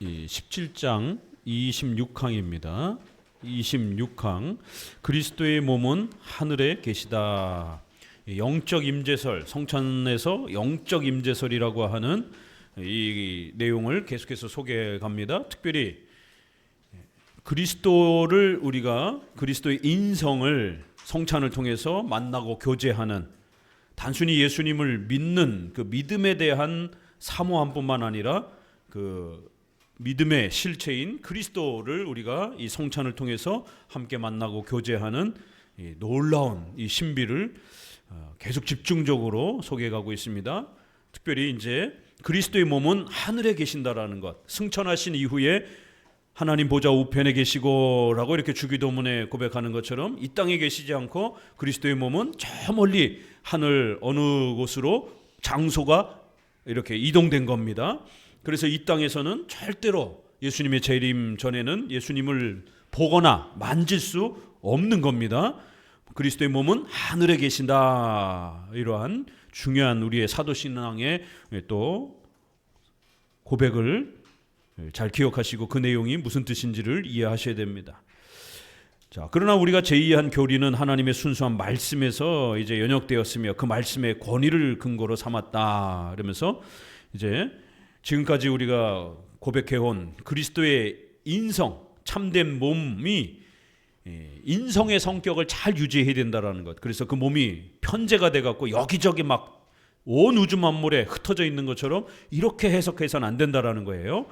17장 26항입니다. 26항 그리스도의 몸은 하늘에 계시다. 영적 임재설, 성찬에서 영적 임재설이라고 하는 이 내용을 계속해서 소개해 갑니다. 특별히 그리스도를 우리가 그리스도의 인성을 성찬을 통해서 만나고 교제하는, 단순히 예수님을 믿는 그 믿음에 대한 사모함뿐만 아니라 그 믿음의 실체인 그리스도를 우리가 이 성찬을 통해서 함께 만나고 교제하는 이 놀라운 이 신비를 계속 집중적으로 소개해가고 있습니다. 특별히 이제 그리스도의 몸은 하늘에 계신다라는 것, 승천하신 이후에 하나님 보좌 우편에 계시고라고 이렇게 주기도문에 고백하는 것처럼 이 땅에 계시지 않고 그리스도의 몸은 저 멀리 하늘 어느 곳으로 장소가 이렇게 이동된 겁니다. 그래서 이 땅에서는 절대로 예수님의 재림 전에는 예수님을 보거나 만질 수 없는 겁니다. 그리스도의 몸은 하늘에 계신다. 이러한 중요한 우리의 사도신앙의 또 고백을 잘 기억하시고 그 내용이 무슨 뜻인지를 이해하셔야 됩니다. 자, 그러나 우리가 제2한 교리는 하나님의 순수한 말씀에서 이제 연역되었으며 그 말씀의 권위를 근거로 삼았다. 그러면서 이제 지금까지 우리가 고백해온 그리스도의 인성, 참된 몸이 인성의 성격을 잘 유지해야 된다는 것. 그래서 그 몸이 편재가 돼갖고 여기저기 막 온 우주 만물에 흩어져 있는 것처럼 이렇게 해석해서는 안 된다라는 거예요.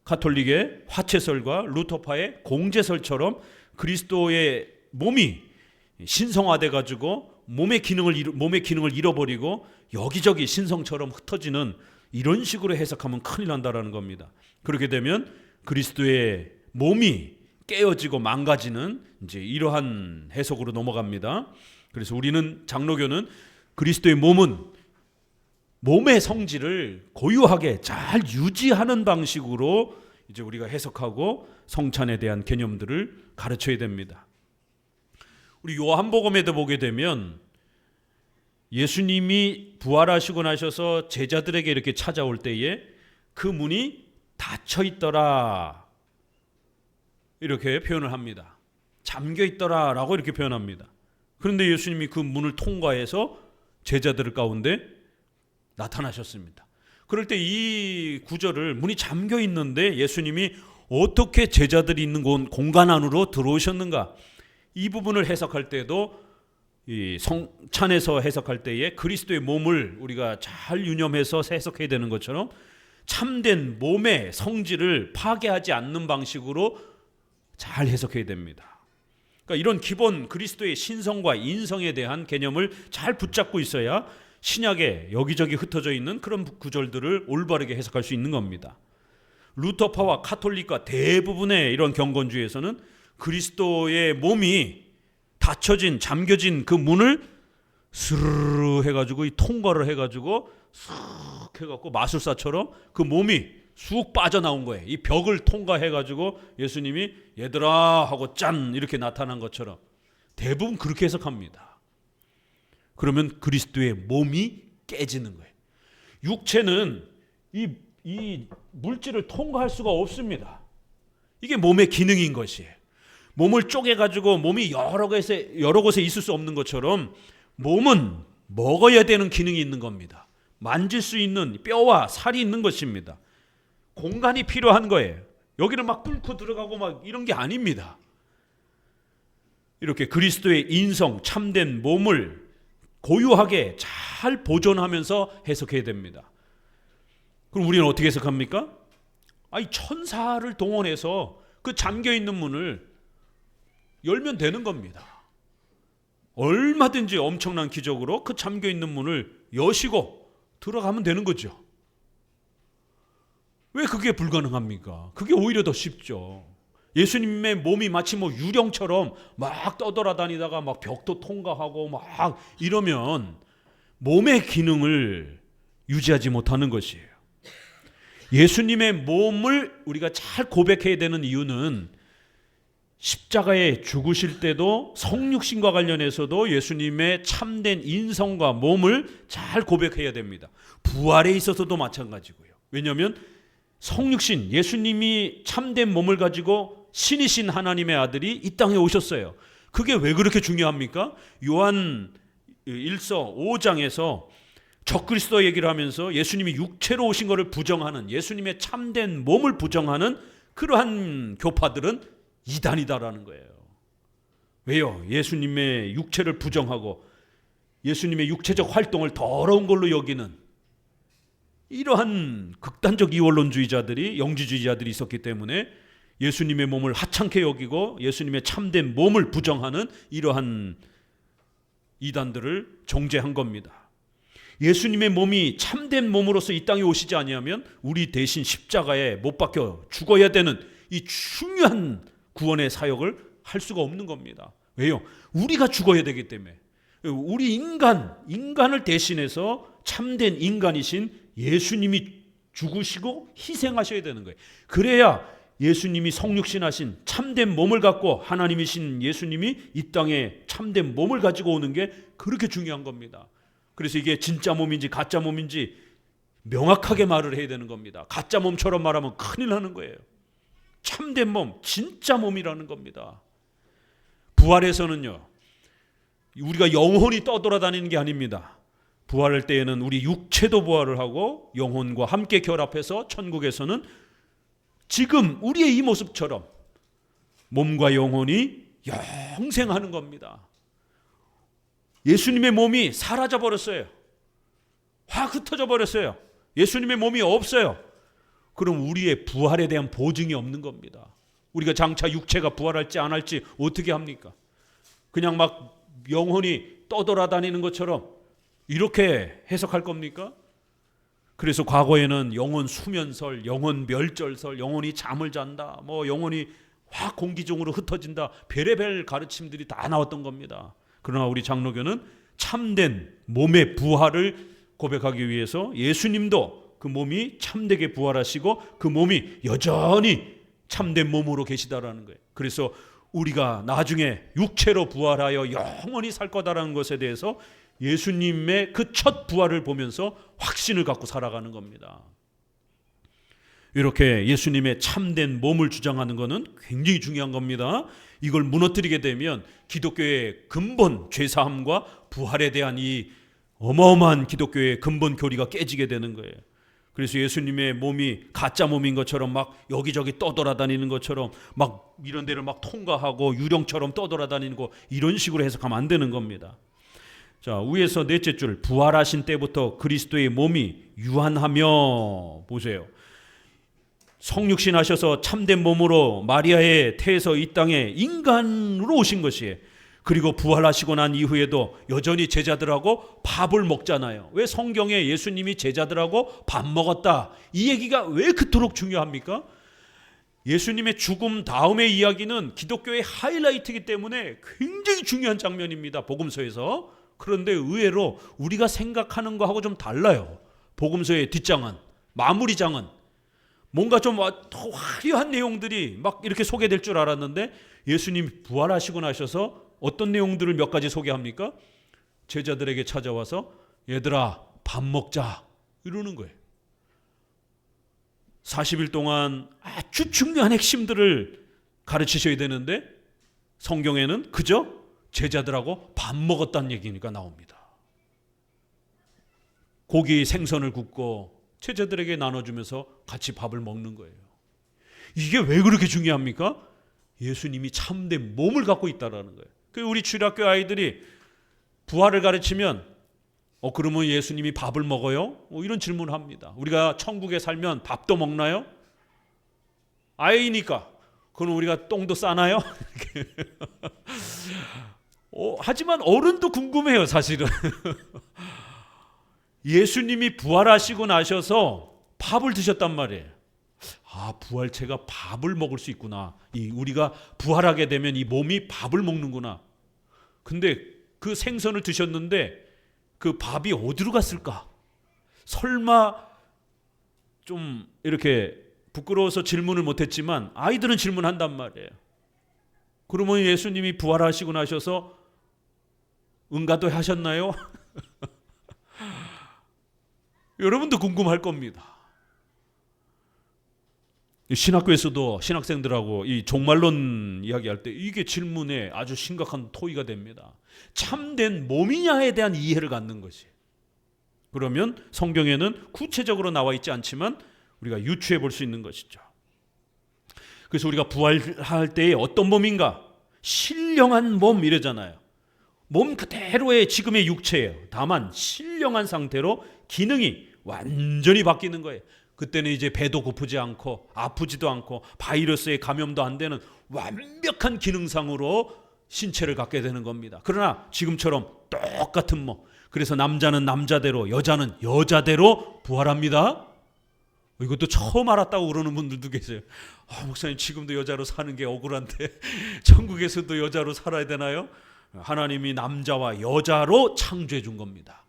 가톨릭의 화채설과 루터파의 공제설처럼 그리스도의 몸이 신성화돼 가지고 몸의 기능을 잃어버리고 여기저기 신성처럼 흩어지는 이런 식으로 해석하면 큰일 난다라는 겁니다. 그렇게 되면 그리스도의 몸이 깨어지고 망가지는 이제 이러한 해석으로 넘어갑니다. 그래서 우리는 장로교는 그리스도의 몸은 몸의 성질을 고유하게 잘 유지하는 방식으로 이제 우리가 해석하고 성찬에 대한 개념들을 가르쳐야 됩니다. 우리 요한복음에도 보게 되면 예수님이 부활하시고 나셔서 제자들에게 이렇게 찾아올 때에 그 문이 닫혀 있더라 이렇게 표현을 합니다. 잠겨 있더라라고 이렇게 표현합니다. 그런데 예수님이 그 문을 통과해서 제자들 가운데 나타나셨습니다. 그럴 때 이 구절을 문이 잠겨 있는데 예수님이 어떻게 제자들이 있는 공간 안으로 들어오셨는가, 이 부분을 해석할 때도 이 성찬에서 해석할 때에 그리스도의 몸을 우리가 잘 유념해서 해석해야 되는 것처럼 참된 몸의 성질을 파괴하지 않는 방식으로 잘 해석해야 됩니다. 그러니까 이런 기본 그리스도의 신성과 인성에 대한 개념을 잘 붙잡고 있어야 신약에 여기저기 흩어져 있는 그런 구절들을 올바르게 해석할 수 있는 겁니다. 루터파와 카톨릭과 대부분의 이런 경건주의에서는 그리스도의 몸이 닫혀진, 잠겨진 그 문을 스르르 해가지고 통과를 해가지고 쓱 해갖고 마술사처럼 그 몸이 쑥 빠져나온 거예요. 이 벽을 통과해가지고 예수님이 얘들아 하고 짠 이렇게 나타난 것처럼 대부분 그렇게 해석합니다. 그러면 그리스도의 몸이 깨지는 거예요. 육체는 이 물질을 통과할 수가 없습니다. 이게 몸의 기능인 것이에요. 몸을 쪼개가지고 몸이 여러 곳에 있을 수 없는 것처럼 몸은 먹어야 되는 기능이 있는 겁니다. 만질 수 있는 뼈와 살이 있는 것입니다. 공간이 필요한 거예요. 여기를 막 뚫고 들어가고 막 이런 게 아닙니다. 이렇게 그리스도의 인성, 참된 몸을 고유하게 잘 보존하면서 해석해야 됩니다. 그럼 우리는 어떻게 해석합니까? 천사를 동원해서 그 잠겨있는 문을 열면 되는 겁니다. 얼마든지 엄청난 기적으로 그 잠겨있는 문을 여시고 들어가면 되는 거죠. 왜 그게 불가능합니까? 그게 오히려 더 쉽죠. 예수님의 몸이 마치 유령처럼 막 떠돌아다니다가 막 벽도 통과하고 막 이러면 몸의 기능을 유지하지 못하는 것이에요. 예수님의 몸을 우리가 잘 고백해야 되는 이유는 십자가에 죽으실 때도 성육신과 관련해서도 예수님의 참된 인성과 몸을 잘 고백해야 됩니다. 부활에 있어서도 마찬가지고요. 왜냐하면 성육신 예수님이 참된 몸을 가지고 신이신 하나님의 아들이 이 땅에 오셨어요. 그게 왜 그렇게 중요합니까? 요한 1서 5장에서 적그리스도 얘기를 하면서 예수님이 육체로 오신 것을 부정하는, 예수님의 참된 몸을 부정하는 그러한 교파들은 이단이다라는 거예요. 왜요? 예수님의 육체를 부정하고 예수님의 육체적 활동을 더러운 걸로 여기는 이러한 극단적 이원론주의자들이, 영지주의자들이 있었기 때문에 예수님의 몸을 하찮게 여기고 예수님의 참된 몸을 부정하는 이러한 이단들을 정죄한 겁니다. 예수님의 몸이 참된 몸으로서 이 땅에 오시지 아니하면 우리 대신 십자가에 못 박혀 죽어야 되는 이 중요한 구원의 사역을 할 수가 없는 겁니다. 왜요? 우리가 죽어야 되기 때문에. 우리 인간을 대신해서 참된 인간이신 예수님이 죽으시고 희생하셔야 되는 거예요. 그래야 예수님이 성육신하신 참된 몸을 갖고 하나님이신 예수님이 이 땅에 참된 몸을 가지고 오는 게 그렇게 중요한 겁니다. 그래서 이게 진짜 몸인지 가짜 몸인지 명확하게 말을 해야 되는 겁니다. 가짜 몸처럼 말하면 큰일 나는 거예요. 참된 몸, 진짜 몸이라는 겁니다. 부활에서는요, 우리가 영혼이 떠돌아다니는 게 아닙니다. 부활할 때에는 우리 육체도 부활을 하고 영혼과 함께 결합해서 천국에서는 지금 우리의 이 모습처럼 몸과 영혼이 영생하는 겁니다. 예수님의 몸이 사라져 버렸어요. 확 흩어져 버렸어요. 예수님의 몸이 없어요. 그럼 우리의 부활에 대한 보증이 없는 겁니다. 우리가 장차 육체가 부활할지 안 할지 어떻게 합니까? 그냥 막 영혼이 떠돌아다니는 것처럼 이렇게 해석할 겁니까? 그래서 과거에는 영혼 수면설, 영혼 멸절설, 영혼이 잠을 잔다, 뭐 영혼이 확 공기중으로 흩어진다, 별의별 가르침들이 다 나왔던 겁니다. 그러나 우리 장로교는 참된 몸의 부활을 고백하기 위해서 예수님도 그 몸이 참되게 부활하시고 그 몸이 여전히 참된 몸으로 계시다라는 거예요. 그래서 우리가 나중에 육체로 부활하여 영원히 살 거다라는 것에 대해서 예수님의 그 첫 부활을 보면서 확신을 갖고 살아가는 겁니다. 이렇게 예수님의 참된 몸을 주장하는 것은 굉장히 중요한 겁니다. 이걸 무너뜨리게 되면 기독교의 근본 죄사함과 부활에 대한 이 어마어마한 기독교의 근본 교리가 깨지게 되는 거예요. 그래서 예수님의 몸이 가짜 몸인 것처럼 막 여기저기 떠돌아다니는 것처럼 막 이런 데를 막 통과하고 유령처럼 떠돌아다니는 거, 이런 식으로 해석하면 안 되는 겁니다. 자, 위에서 넷째 줄, 부활하신 때부터 그리스도의 몸이 유한하며, 보세요. 성육신 하셔서 참된 몸으로 마리아의 태에서 이 땅에 인간으로 오신 것이에요. 그리고 부활하시고 난 이후에도 여전히 제자들하고 밥을 먹잖아요. 왜 성경에 예수님이 제자들하고 밥 먹었다, 이 얘기가 왜 그토록 중요합니까? 예수님의 죽음 다음의 이야기는 기독교의 하이라이트이기 때문에 굉장히 중요한 장면입니다. 복음서에서. 그런데 의외로 우리가 생각하는 거하고 좀 달라요. 복음서의 뒷장은, 마무리장은 뭔가 좀 더 화려한 내용들이 막 이렇게 소개될 줄 알았는데 예수님 부활하시고 나셔서 어떤 내용들을 몇 가지 소개합니까? 제자들에게 찾아와서 얘들아 밥 먹자 이러는 거예요. 40일 동안 아주 중요한 핵심들을 가르치셔야 되는데 성경에는 그저 제자들하고 밥 먹었다는 얘기니까 나옵니다. 고기 생선을 굽고 제자들에게 나눠주면서 같이 밥을 먹는 거예요. 이게 왜 그렇게 중요합니까? 예수님이 참된 몸을 갖고 있다는 거예요. 우리 주일학교 아이들이 부활을 가르치면 그러면 예수님이 밥을 먹어요? 이런 질문을 합니다. 우리가 천국에 살면 밥도 먹나요? 아이니까 그럼 우리가 똥도 싸나요? 하지만 어른도 궁금해요, 사실은. 예수님이 부활하시고 나셔서 밥을 드셨단 말이에요. 부활체가 밥을 먹을 수 있구나. 우리가 부활하게 되면 이 몸이 밥을 먹는구나. 근데 그 생선을 드셨는데 그 밥이 어디로 갔을까? 설마 좀 이렇게 부끄러워서 질문을 못했지만 아이들은 질문한단 말이에요. 그러면 예수님이 부활하시고 나셔서 응가도 하셨나요? 여러분도 궁금할 겁니다. 신학교에서도 신학생들하고 이 종말론 이야기할 때 이게 질문에 아주 심각한 토의가 됩니다. 참된 몸이냐에 대한 이해를 갖는 것이. 그러면 성경에는 구체적으로 나와 있지 않지만 우리가 유추해 볼 수 있는 것이죠. 그래서 우리가 부활할 때에 어떤 몸인가? 신령한 몸 이러잖아요. 몸 그대로의 지금의 육체예요. 다만 신령한 상태로 기능이 완전히 바뀌는 거예요. 그때는 이제 배도 고프지 않고 아프지도 않고 바이러스에 감염도 안 되는 완벽한 기능상으로 신체를 갖게 되는 겁니다. 그러나 지금처럼 똑같은 몸. 그래서 남자는 남자대로 여자는 여자대로 부활합니다. 이것도 처음 알았다고 그러는 분들도 계세요. 목사님 지금도 여자로 사는 게 억울한데 천국에서도 여자로 살아야 되나요? 하나님이 남자와 여자로 창조해 준 겁니다.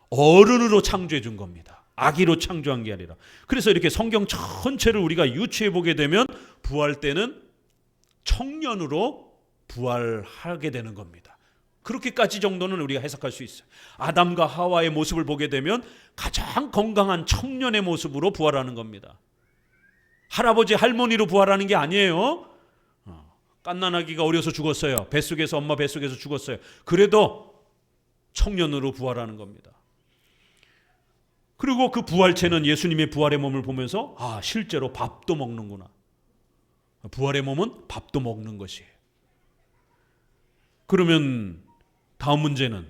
어른으로 창조해 준 겁니다. 아기로 창조한 게 아니라. 그래서 이렇게 성경 전체를 우리가 유추해 보게 되면 부활 때는 청년으로 부활하게 되는 겁니다. 그렇게까지 정도는 우리가 해석할 수 있어요. 아담과 하와의 모습을 보게 되면 가장 건강한 청년의 모습으로 부활하는 겁니다. 할아버지 할머니로 부활하는 게 아니에요. 갓난아기가 어려서 죽었어요. 뱃속에서 엄마 뱃속에서 죽었어요. 그래도 청년으로 부활하는 겁니다. 그리고 그 부활체는 예수님의 부활의 몸을 보면서 실제로 밥도 먹는구나. 부활의 몸은 밥도 먹는 것이에요. 그러면 다음 문제는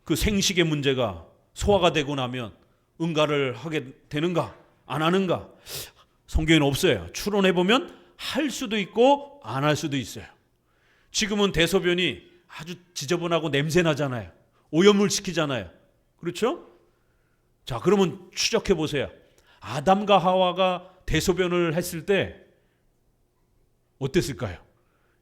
그 생식의 문제가 소화가 되고 나면 응가를 하게 되는가 안 하는가? 성경에는 없어요. 추론해보면 할 수도 있고 안 할 수도 있어요. 지금은 대소변이 아주 지저분하고 냄새 나잖아요. 오염을 시키잖아요. 그렇죠? 자, 그러면 추적해 보세요. 아담과 하와가 대소변을 했을 때 어땠을까요?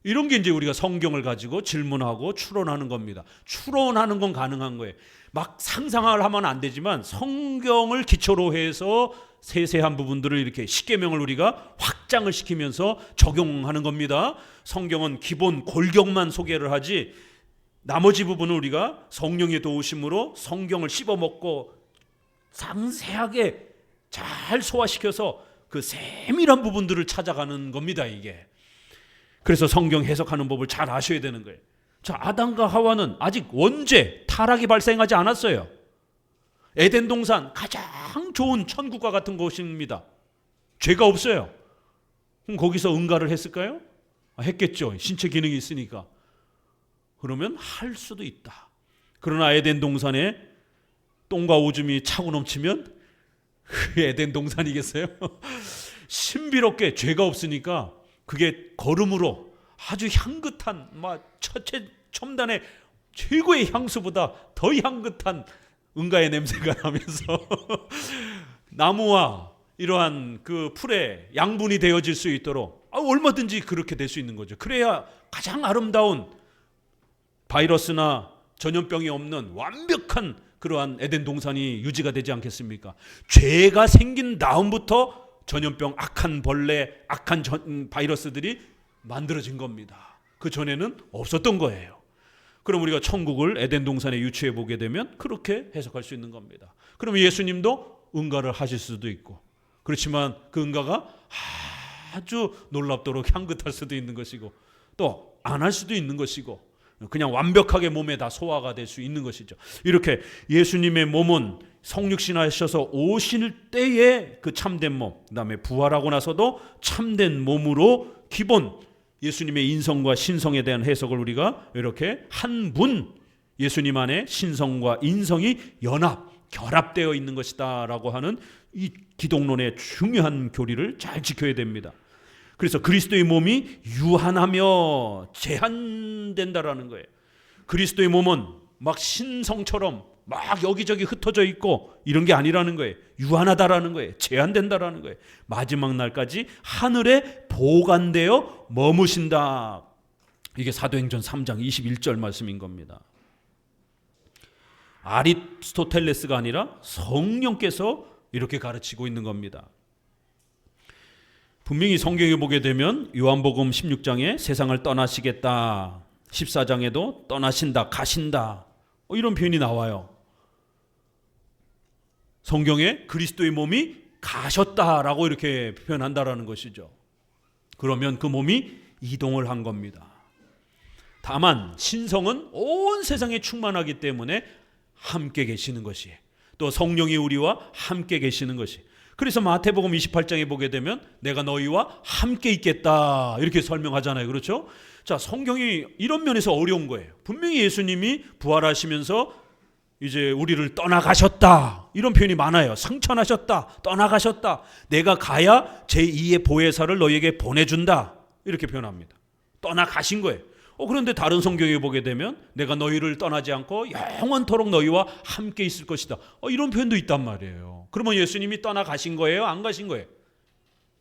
이런 게 이제 우리가 성경을 가지고 질문하고 추론하는 겁니다. 추론하는 건 가능한 거예요. 막 상상을 하면 안 되지만 성경을 기초로 해서 세세한 부분들을 이렇게 십계명을 우리가 확장을 시키면서 적용하는 겁니다. 성경은 기본 골격만 소개를 하지 나머지 부분은 우리가 성령의 도우심으로 성경을 씹어먹고 상세하게 잘 소화시켜서 그 세밀한 부분들을 찾아가는 겁니다, 이게. 그래서 성경 해석하는 법을 잘 아셔야 되는 거예요. 자, 아담과 하와는 아직 원죄, 타락이 발생하지 않았어요. 에덴 동산 가장 좋은 천국과 같은 곳입니다. 죄가 없어요. 그럼 거기서 응가를 했을까요? 했겠죠. 신체 기능이 있으니까. 그러면 할 수도 있다. 그러나 에덴 동산에 똥과 오줌이 차고 넘치면 에덴 동산이겠어요? 신비롭게 죄가 없으니까 그게 거름으로 아주 향긋한 첨단의 최고의 향수보다 더 향긋한 응가의 냄새가 나면서 나무와 이러한 그 풀에 양분이 되어질 수 있도록 얼마든지 그렇게 될 수 있는 거죠. 그래야 가장 아름다운 바이러스나 전염병이 없는 완벽한 그러한 에덴 동산이 유지가 되지 않겠습니까? 죄가 생긴 다음부터 전염병, 악한 벌레, 악한 바이러스들이 만들어진 겁니다. 그 전에는 없었던 거예요. 그럼 우리가 천국을 에덴 동산에 유추해 보게 되면 그렇게 해석할 수 있는 겁니다. 그럼 예수님도 응가를 하실 수도 있고, 그렇지만 그 응가가 아주 놀랍도록 향긋할 수도 있는 것이고 또 안 할 수도 있는 것이고 그냥 완벽하게 몸에 다 소화가 될 수 있는 것이죠. 이렇게 예수님의 몸은 성육신하셔서 오실 때의 그 참된 몸, 그 다음에 부활하고 나서도 참된 몸으로 기본 예수님의 인성과 신성에 대한 해석을 우리가 이렇게 한 분 예수님 안에 신성과 인성이 결합되어 있는 것이다 라고 하는 이 기독론의 중요한 교리를 잘 지켜야 됩니다. 그래서 그리스도의 몸이 유한하며 제한된다라는 거예요. 그리스도의 몸은 막 신성처럼 막 여기저기 흩어져 있고 이런 게 아니라는 거예요. 유한하다라는 거예요. 제한된다라는 거예요. 마지막 날까지 하늘에 보관되어 머무신다. 이게 사도행전 3장 21절 말씀인 겁니다. 아리스토텔레스가 아니라 성령께서 이렇게 가르치고 있는 겁니다. 분명히 성경에 보게 되면 요한복음 16장에 세상을 떠나시겠다, 14장에도 떠나신다, 가신다 이런 표현이 나와요. 성경에 그리스도의 몸이 가셨다라고 이렇게 표현한다라는 것이죠. 그러면 그 몸이 이동을 한 겁니다. 다만 신성은 온 세상에 충만하기 때문에 함께 계시는 것이, 또 성령이 우리와 함께 계시는 것이, 그래서 마태복음 28장에 보게 되면 내가 너희와 함께 있겠다 이렇게 설명하잖아요. 그렇죠? 자, 성경이 이런 면에서 어려운 거예요. 분명히 예수님이 부활하시면서 이제 우리를 떠나가셨다 이런 표현이 많아요. 승천하셨다, 떠나가셨다, 내가 가야 제2의 보혜사를 너희에게 보내준다 이렇게 표현합니다. 떠나가신 거예요. 그런데 다른 성경에 보게 되면 내가 너희를 떠나지 않고 영원토록 너희와 함께 있을 것이다, 이런 표현도 있단 말이에요. 그러면 예수님이 떠나가신 거예요? 안 가신 거예요?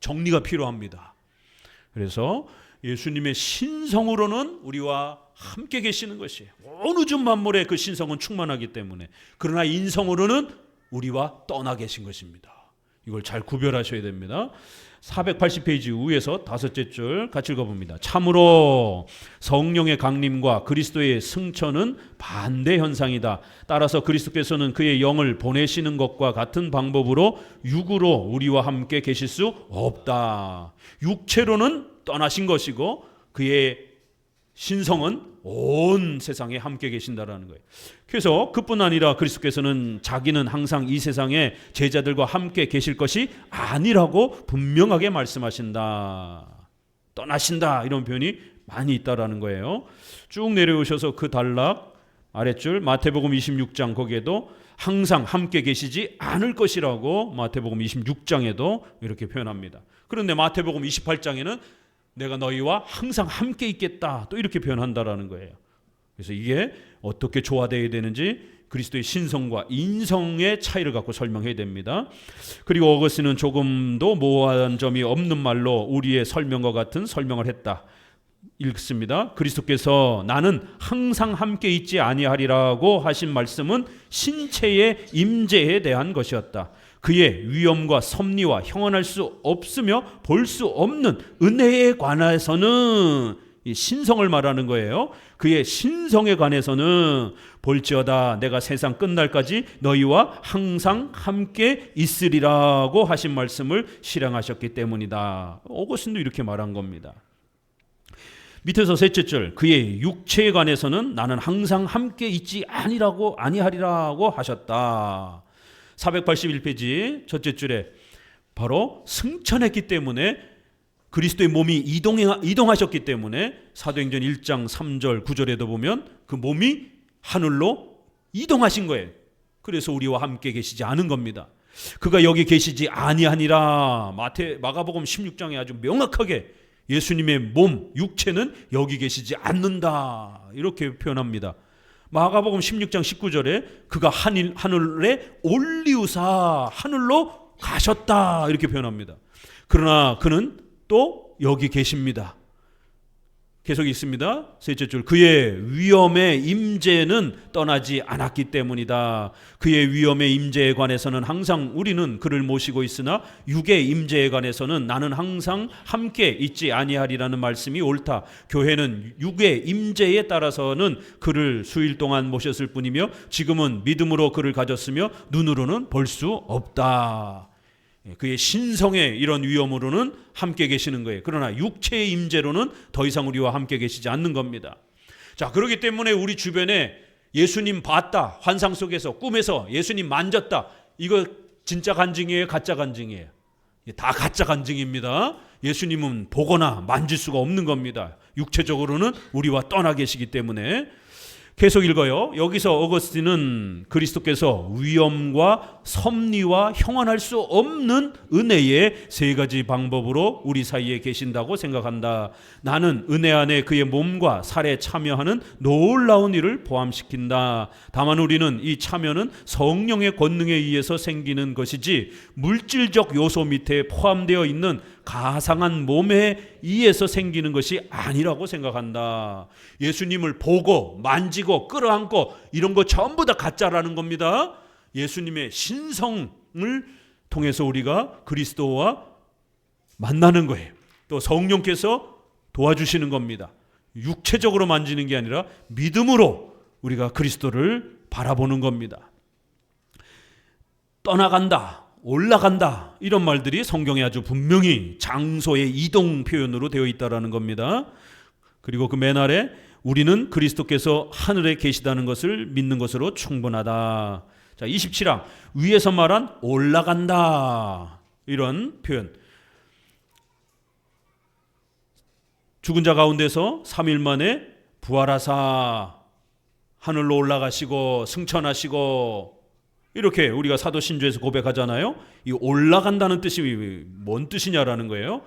정리가 필요합니다. 그래서 예수님의 신성으로는 우리와 함께 계시는 것이에요. 온 우주 만물의 그 신성은 충만하기 때문에. 그러나 인성으로는 우리와 떠나 계신 것입니다. 이걸 잘 구별하셔야 됩니다. 480페이지 위에서 다섯째 줄 같이 읽어봅니다. 참으로 성령의 강림과 그리스도의 승천은 반대 현상이다. 따라서 그리스도께서는 그의 영을 보내시는 것과 같은 방법으로 육으로 우리와 함께 계실 수 없다. 육체로는 떠나신 것이고 그의 신성은 온 세상에 함께 계신다라는 거예요. 그래서 그뿐 아니라 그리스도께서는 자기는 항상 이 세상에 제자들과 함께 계실 것이 아니라고 분명하게 말씀하신다. 떠나신다 이런 표현이 많이 있다라는 거예요. 쭉 내려오셔서 그 단락 아랫줄 마태복음 26장 거기에도 항상 함께 계시지 않을 것이라고 마태복음 26장에도 이렇게 표현합니다. 그런데 마태복음 28장에는 내가 너희와 항상 함께 있겠다 또 이렇게 표현한다라는 거예요. 그래서 이게 어떻게 조화되어야 되는지 그리스도의 신성과 인성의 차이를 갖고 설명해야 됩니다. 그리고 어거스틴은 조금도 모호한 점이 없는 말로 우리의 설명과 같은 설명을 했다. 읽습니다. 그리스도께서 나는 항상 함께 있지 아니하리라고 하신 말씀은 신체의 임재에 대한 것이었다. 그의 위엄과 섭리와 형언할 수 없으며 볼 수 없는 은혜에 관해서는 이 신성을 말하는 거예요. 그의 신성에 관해서는 볼지어다 내가 세상 끝날까지 너희와 항상 함께 있으리라고 하신 말씀을 실행하셨기 때문이다. 어거스틴도 이렇게 말한 겁니다. 밑에서 셋째 줄 그의 육체에 관해서는 나는 항상 함께 있지 아니하리라고 하셨다. 481페이지 첫째 줄에 바로 승천했기 때문에 그리스도의 몸이 이동하셨기 때문에 사도행전 1장 3절 9절에도 보면 그 몸이 하늘로 이동하신 거예요. 그래서 우리와 함께 계시지 않은 겁니다. 그가 여기 계시지 아니하니라. 마가복음 16장에 아주 명확하게 예수님의 몸, 육체는 여기 계시지 않는다 이렇게 표현합니다. 마가복음 16장 19절에 그가 하늘에 올리우사 하늘로 가셨다 이렇게 표현합니다. 그러나 그는 또 여기 계십니다. 계속 있습니다. 셋째 줄 그의 위엄의 임재는 떠나지 않았기 때문이다. 그의 위엄의 임재에 관해서는 항상 우리는 그를 모시고 있으나 육의 임재에 관해서는 나는 항상 함께 있지 아니하리라는 말씀이 옳다. 교회는 육의 임재에 따라서는 그를 수일 동안 모셨을 뿐이며 지금은 믿음으로 그를 가졌으며 눈으로는 볼 수 없다. 그의 신성의 이런 위엄으로는 함께 계시는 거예요. 그러나 육체의 임재로는 더 이상 우리와 함께 계시지 않는 겁니다. 자, 그렇기 때문에 우리 주변에 예수님 봤다, 환상 속에서 꿈에서 예수님 만졌다, 이거 진짜 간증이에요, 가짜 간증이에요? 다 가짜 간증입니다. 예수님은 보거나 만질 수가 없는 겁니다. 육체적으로는 우리와 떠나 계시기 때문에. 계속 읽어요. 여기서 어거스틴은 그리스도께서 위엄과 섭리와 형언할 수 없는 은혜의 세 가지 방법으로 우리 사이에 계신다고 생각한다. 나는 은혜 안에 그의 몸과 살에 참여하는 놀라운 일을 포함시킨다. 다만 우리는 이 참여는 성령의 권능에 의해서 생기는 것이지 물질적 요소 밑에 포함되어 있는 가상한 몸에 의해서 생기는 것이 아니라고 생각한다. 예수님을 보고 만지고 끌어안고 이런 거 전부 다 가짜라는 겁니다. 예수님의 신성을 통해서 우리가 그리스도와 만나는 거예요. 또 성령께서 도와주시는 겁니다. 육체적으로 만지는 게 아니라 믿음으로 우리가 그리스도를 바라보는 겁니다. 떠나간다. 올라간다 이런 말들이 성경에 아주 분명히 장소의 이동 표현으로 되어 있다라는 겁니다. 그리고 그 맨 아래 우리는 그리스도께서 하늘에 계시다는 것을 믿는 것으로 충분하다. 자, 27항 위에서 말한 올라간다 이런 표현. 죽은 자 가운데서 3일 만에 부활하사 하늘로 올라가시고 승천하시고 이렇게 우리가 사도신조에서 고백하잖아요. 이 올라간다는 뜻이 뭔 뜻이냐라는 거예요.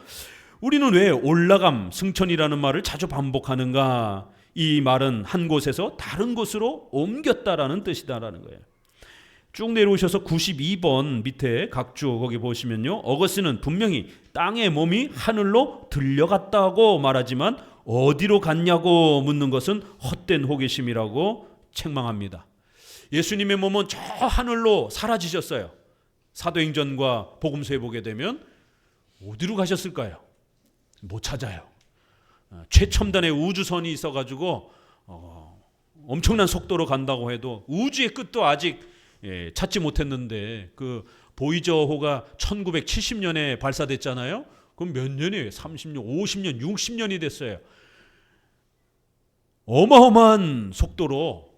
우리는 왜 올라감, 승천이라는 말을 자주 반복하는가? 이 말은 한 곳에서 다른 곳으로 옮겼다라는 뜻이다라는 거예요. 쭉 내려오셔서 92번 밑에 각주 거기 보시면요. 어거스는 분명히 땅의 몸이 하늘로 들려갔다고 말하지만 어디로 갔냐고 묻는 것은 헛된 호기심이라고 책망합니다. 예수님의 몸은 저 하늘로 사라지셨어요. 사도행전과 복음서에 보게 되면 어디로 가셨을까요? 못 찾아요. 최첨단의 우주선이 있어가지고 엄청난 속도로 간다고 해도 우주의 끝도 아직 찾지 못했는데 그 보이저호가 1970년에 발사됐잖아요. 그럼 몇 년이에요? 30년, 50년, 60년이 됐어요. 어마어마한 속도로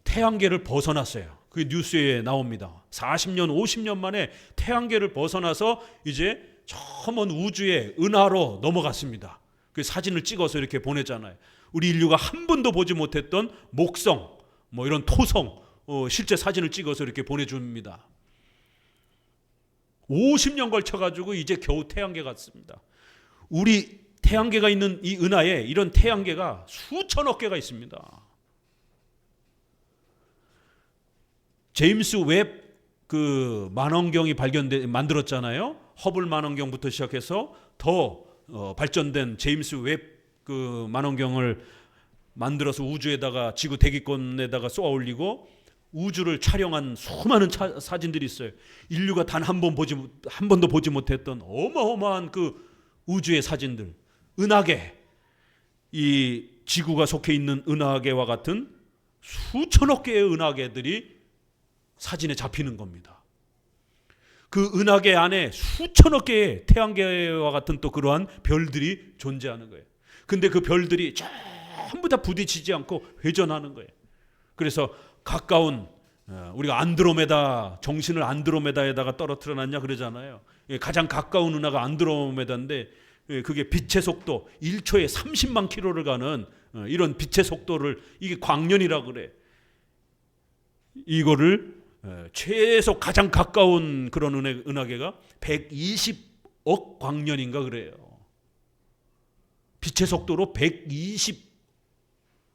태양계를 벗어났어요. 그게 뉴스에 나옵니다. 40년, 50년 만에 태양계를 벗어나서 이제 저 먼 우주의 은하로 넘어갔습니다. 그 사진을 찍어서 이렇게 보내잖아요. 우리 인류가 한 번도 보지 못했던 목성, 뭐 이런 토성, 실제 사진을 찍어서 이렇게 보내줍니다. 50년 걸쳐가지고 이제 겨우 태양계 갔습니다. 우리 태양계가 있는 이 은하에 이런 태양계가 수천억 개가 있습니다. 제임스 웹 그 만원경이 만들었잖아요. 허블 만원경부터 시작해서 더 발전된 제임스 웹 그 만원경을 만들어서 우주에다가 지구 대기권에다가 쏘아 올리고 우주를 촬영한 수많은 사진들이 있어요. 인류가 단 한 번도 보지 못했던 어마어마한 그 우주의 사진들. 은하계, 이 지구가 속해 있는 은하계와 같은 수천억 개의 은하계들이 사진에 잡히는 겁니다. 그 은하계 안에 수천억 개의 태양계와 같은 또 그러한 별들이 존재하는 거예요. 근데 그 별들이 전부 다 부딪히지 않고 회전하는 거예요. 그래서 가까운 우리가 안드로메다, 정신을 안드로메다에다가 떨어뜨려 놨냐 그러잖아요. 가장 가까운 은하가 안드로메다인데 그게 빛의 속도 1초에 30만 킬로를 가는 이런 빛의 속도를 이게 광년이라고 그래. 이거를 최소 가장 가까운 그런 은하계가 120억 광년인가 그래요. 빛의 속도로 120억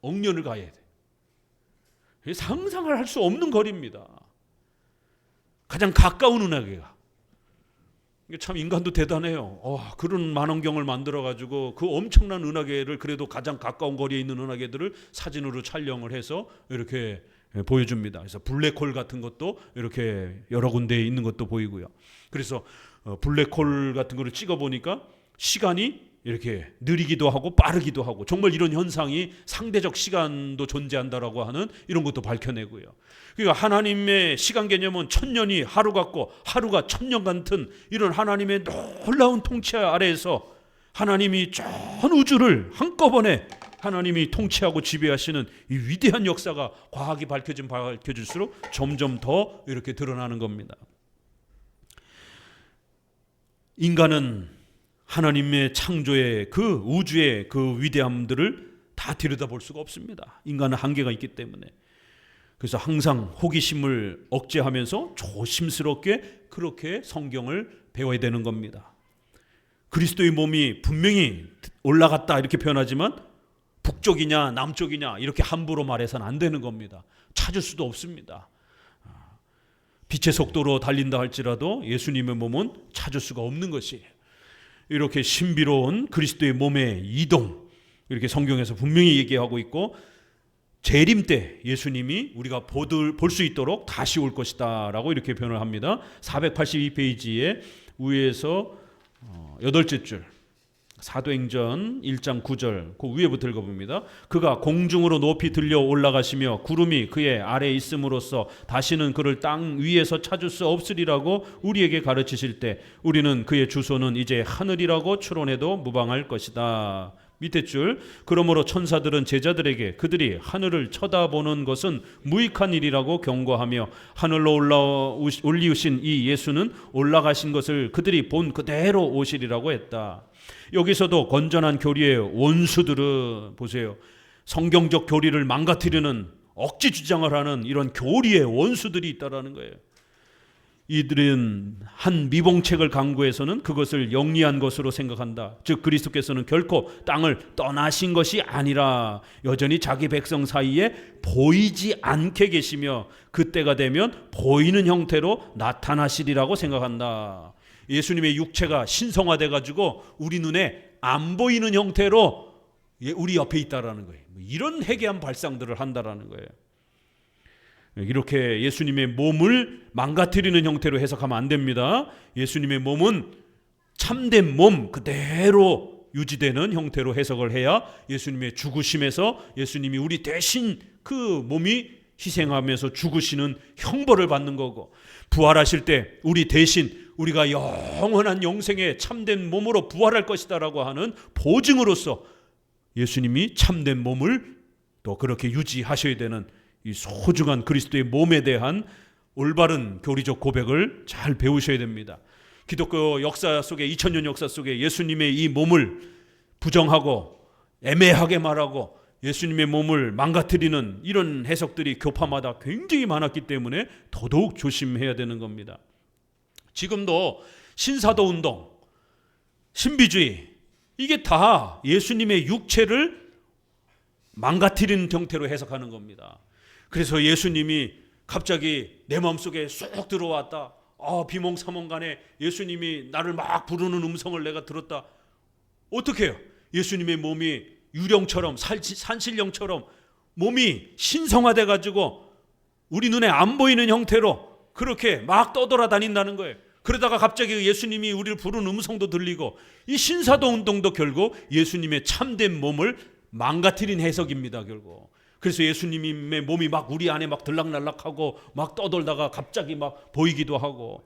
년을 가야 돼. 상상을 할 수 없는 거리입니다. 가장 가까운 은하계가. 참 인간도 대단해요. 그런 만원경을 만들어가지고 그 엄청난 은하계를 그래도 가장 가까운 거리에 있는 은하계들을 사진으로 촬영을 해서 이렇게 보여줍니다. 그래서 블랙홀 같은 것도 이렇게 여러 군데에 있는 것도 보이고요. 그래서 블랙홀 같은 거를 찍어보니까 시간이 이렇게 느리기도 하고 빠르기도 하고 정말 이런 현상이 상대적 시간도 존재한다라고 하는 이런 것도 밝혀내고요. 그러니까 하나님의 시간 개념은 1000년이 하루 같고 하루가 1000년 같은 이런 하나님의 놀라운 통치 아래에서 하나님이 전 우주를 한꺼번에 하나님이 통치하고 지배하시는 이 위대한 역사가 과학이 밝혀질수록 점점 더 이렇게 드러나는 겁니다. 인간은 하나님의 창조의 그 우주의 그 위대함들을 다 들여다볼 수가 없습니다. 인간은 한계가 있기 때문에. 그래서 항상 호기심을 억제하면서 조심스럽게 그렇게 성경을 배워야 되는 겁니다. 그리스도의 몸이 분명히 올라갔다 이렇게 표현하지만 북쪽이냐 남쪽이냐 이렇게 함부로 말해서는 안 되는 겁니다. 찾을 수도 없습니다. 빛의 속도로 달린다 할지라도 예수님의 몸은 찾을 수가 없는 것이에요. 이렇게 신비로운 그리스도의 몸의 이동 이렇게 성경에서 분명히 얘기하고 있고 재림 때 예수님이 우리가 볼 수 있도록 다시 올 것이다 라고 이렇게 표현을 합니다. 482페이지에 위에서 8째 줄 사도행전 1장 9절 그 위에부터 읽어봅니다. 그가 공중으로 높이 들려 올라가시며 구름이 그의 아래에 있음으로써 다시는 그를 땅 위에서 찾을 수 없으리라고 우리에게 가르치실 때 우리는 그의 주소는 이제 하늘이라고 추론해도 무방할 것이다. 밑에 줄, 그러므로 천사들은 제자들에게 그들이 하늘을 쳐다보는 것은 무익한 일이라고 경고하며 하늘로 올리우신 이 예수는 올라가신 것을 그들이 본 그대로 오시리라고 했다. 여기서도 건전한 교리의 원수들은 보세요, 성경적 교리를 망가뜨리는 억지 주장을 하는 이런 교리의 원수들이 있다라는 거예요. 이들은 한 미봉책을 강구해서는 그것을 영리한 것으로 생각한다. 즉 그리스도께서는 결코 땅을 떠나신 것이 아니라 여전히 자기 백성 사이에 보이지 않게 계시며 그때가 되면 보이는 형태로 나타나시리라고 생각한다. 예수님의 육체가 신성화돼 가지고 우리 눈에 안 보이는 형태로 우리 옆에 있다라는 거예요. 이런 해괴한 발상들을 한다라는 거예요. 이렇게 예수님의 몸을 망가뜨리는 형태로 해석하면 안 됩니다. 예수님의 몸은 참된 몸 그대로 유지되는 형태로 해석을 해야 예수님의 죽으심에서 예수님이 우리 대신 그 몸이 희생하면서 죽으시는 형벌을 받는 거고, 부활하실 때 우리 대신 우리가 영원한 영생의 참된 몸으로 부활할 것이다라고 하는 보증으로서 예수님이 참된 몸을 또 그렇게 유지하셔야 되는 이 소중한 그리스도의 몸에 대한 올바른 교리적 고백을 잘 배우셔야 됩니다. 기독교 역사 속에, 2000년 역사 속에 예수님의 이 몸을 부정하고 애매하게 말하고 예수님의 몸을 망가뜨리는 이런 해석들이 교파마다 굉장히 많았기 때문에 더더욱 조심해야 되는 겁니다. 지금도 신사도 운동, 신비주의, 이게 다 예수님의 육체를 망가뜨리는 형태로 해석하는 겁니다. 그래서 예수님이 갑자기 내 마음속에 쏙 들어왔다. 비몽사몽간에 예수님이 나를 막 부르는 음성을 내가 들었다. 어떻게 해요? 예수님의 몸이 유령처럼 산신령처럼 몸이 신성화돼 가지고 우리 눈에 안 보이는 형태로 그렇게 막 떠돌아다닌다는 거예요. 그러다가 갑자기 예수님이 우리를 부르는 음성도 들리고, 이 신사도 운동도 결국 예수님의 참된 몸을 망가뜨린 해석입니다. 결국. 그래서 예수님의 몸이 막 우리 안에 막 들락날락하고 막 떠돌다가 갑자기 막 보이기도 하고,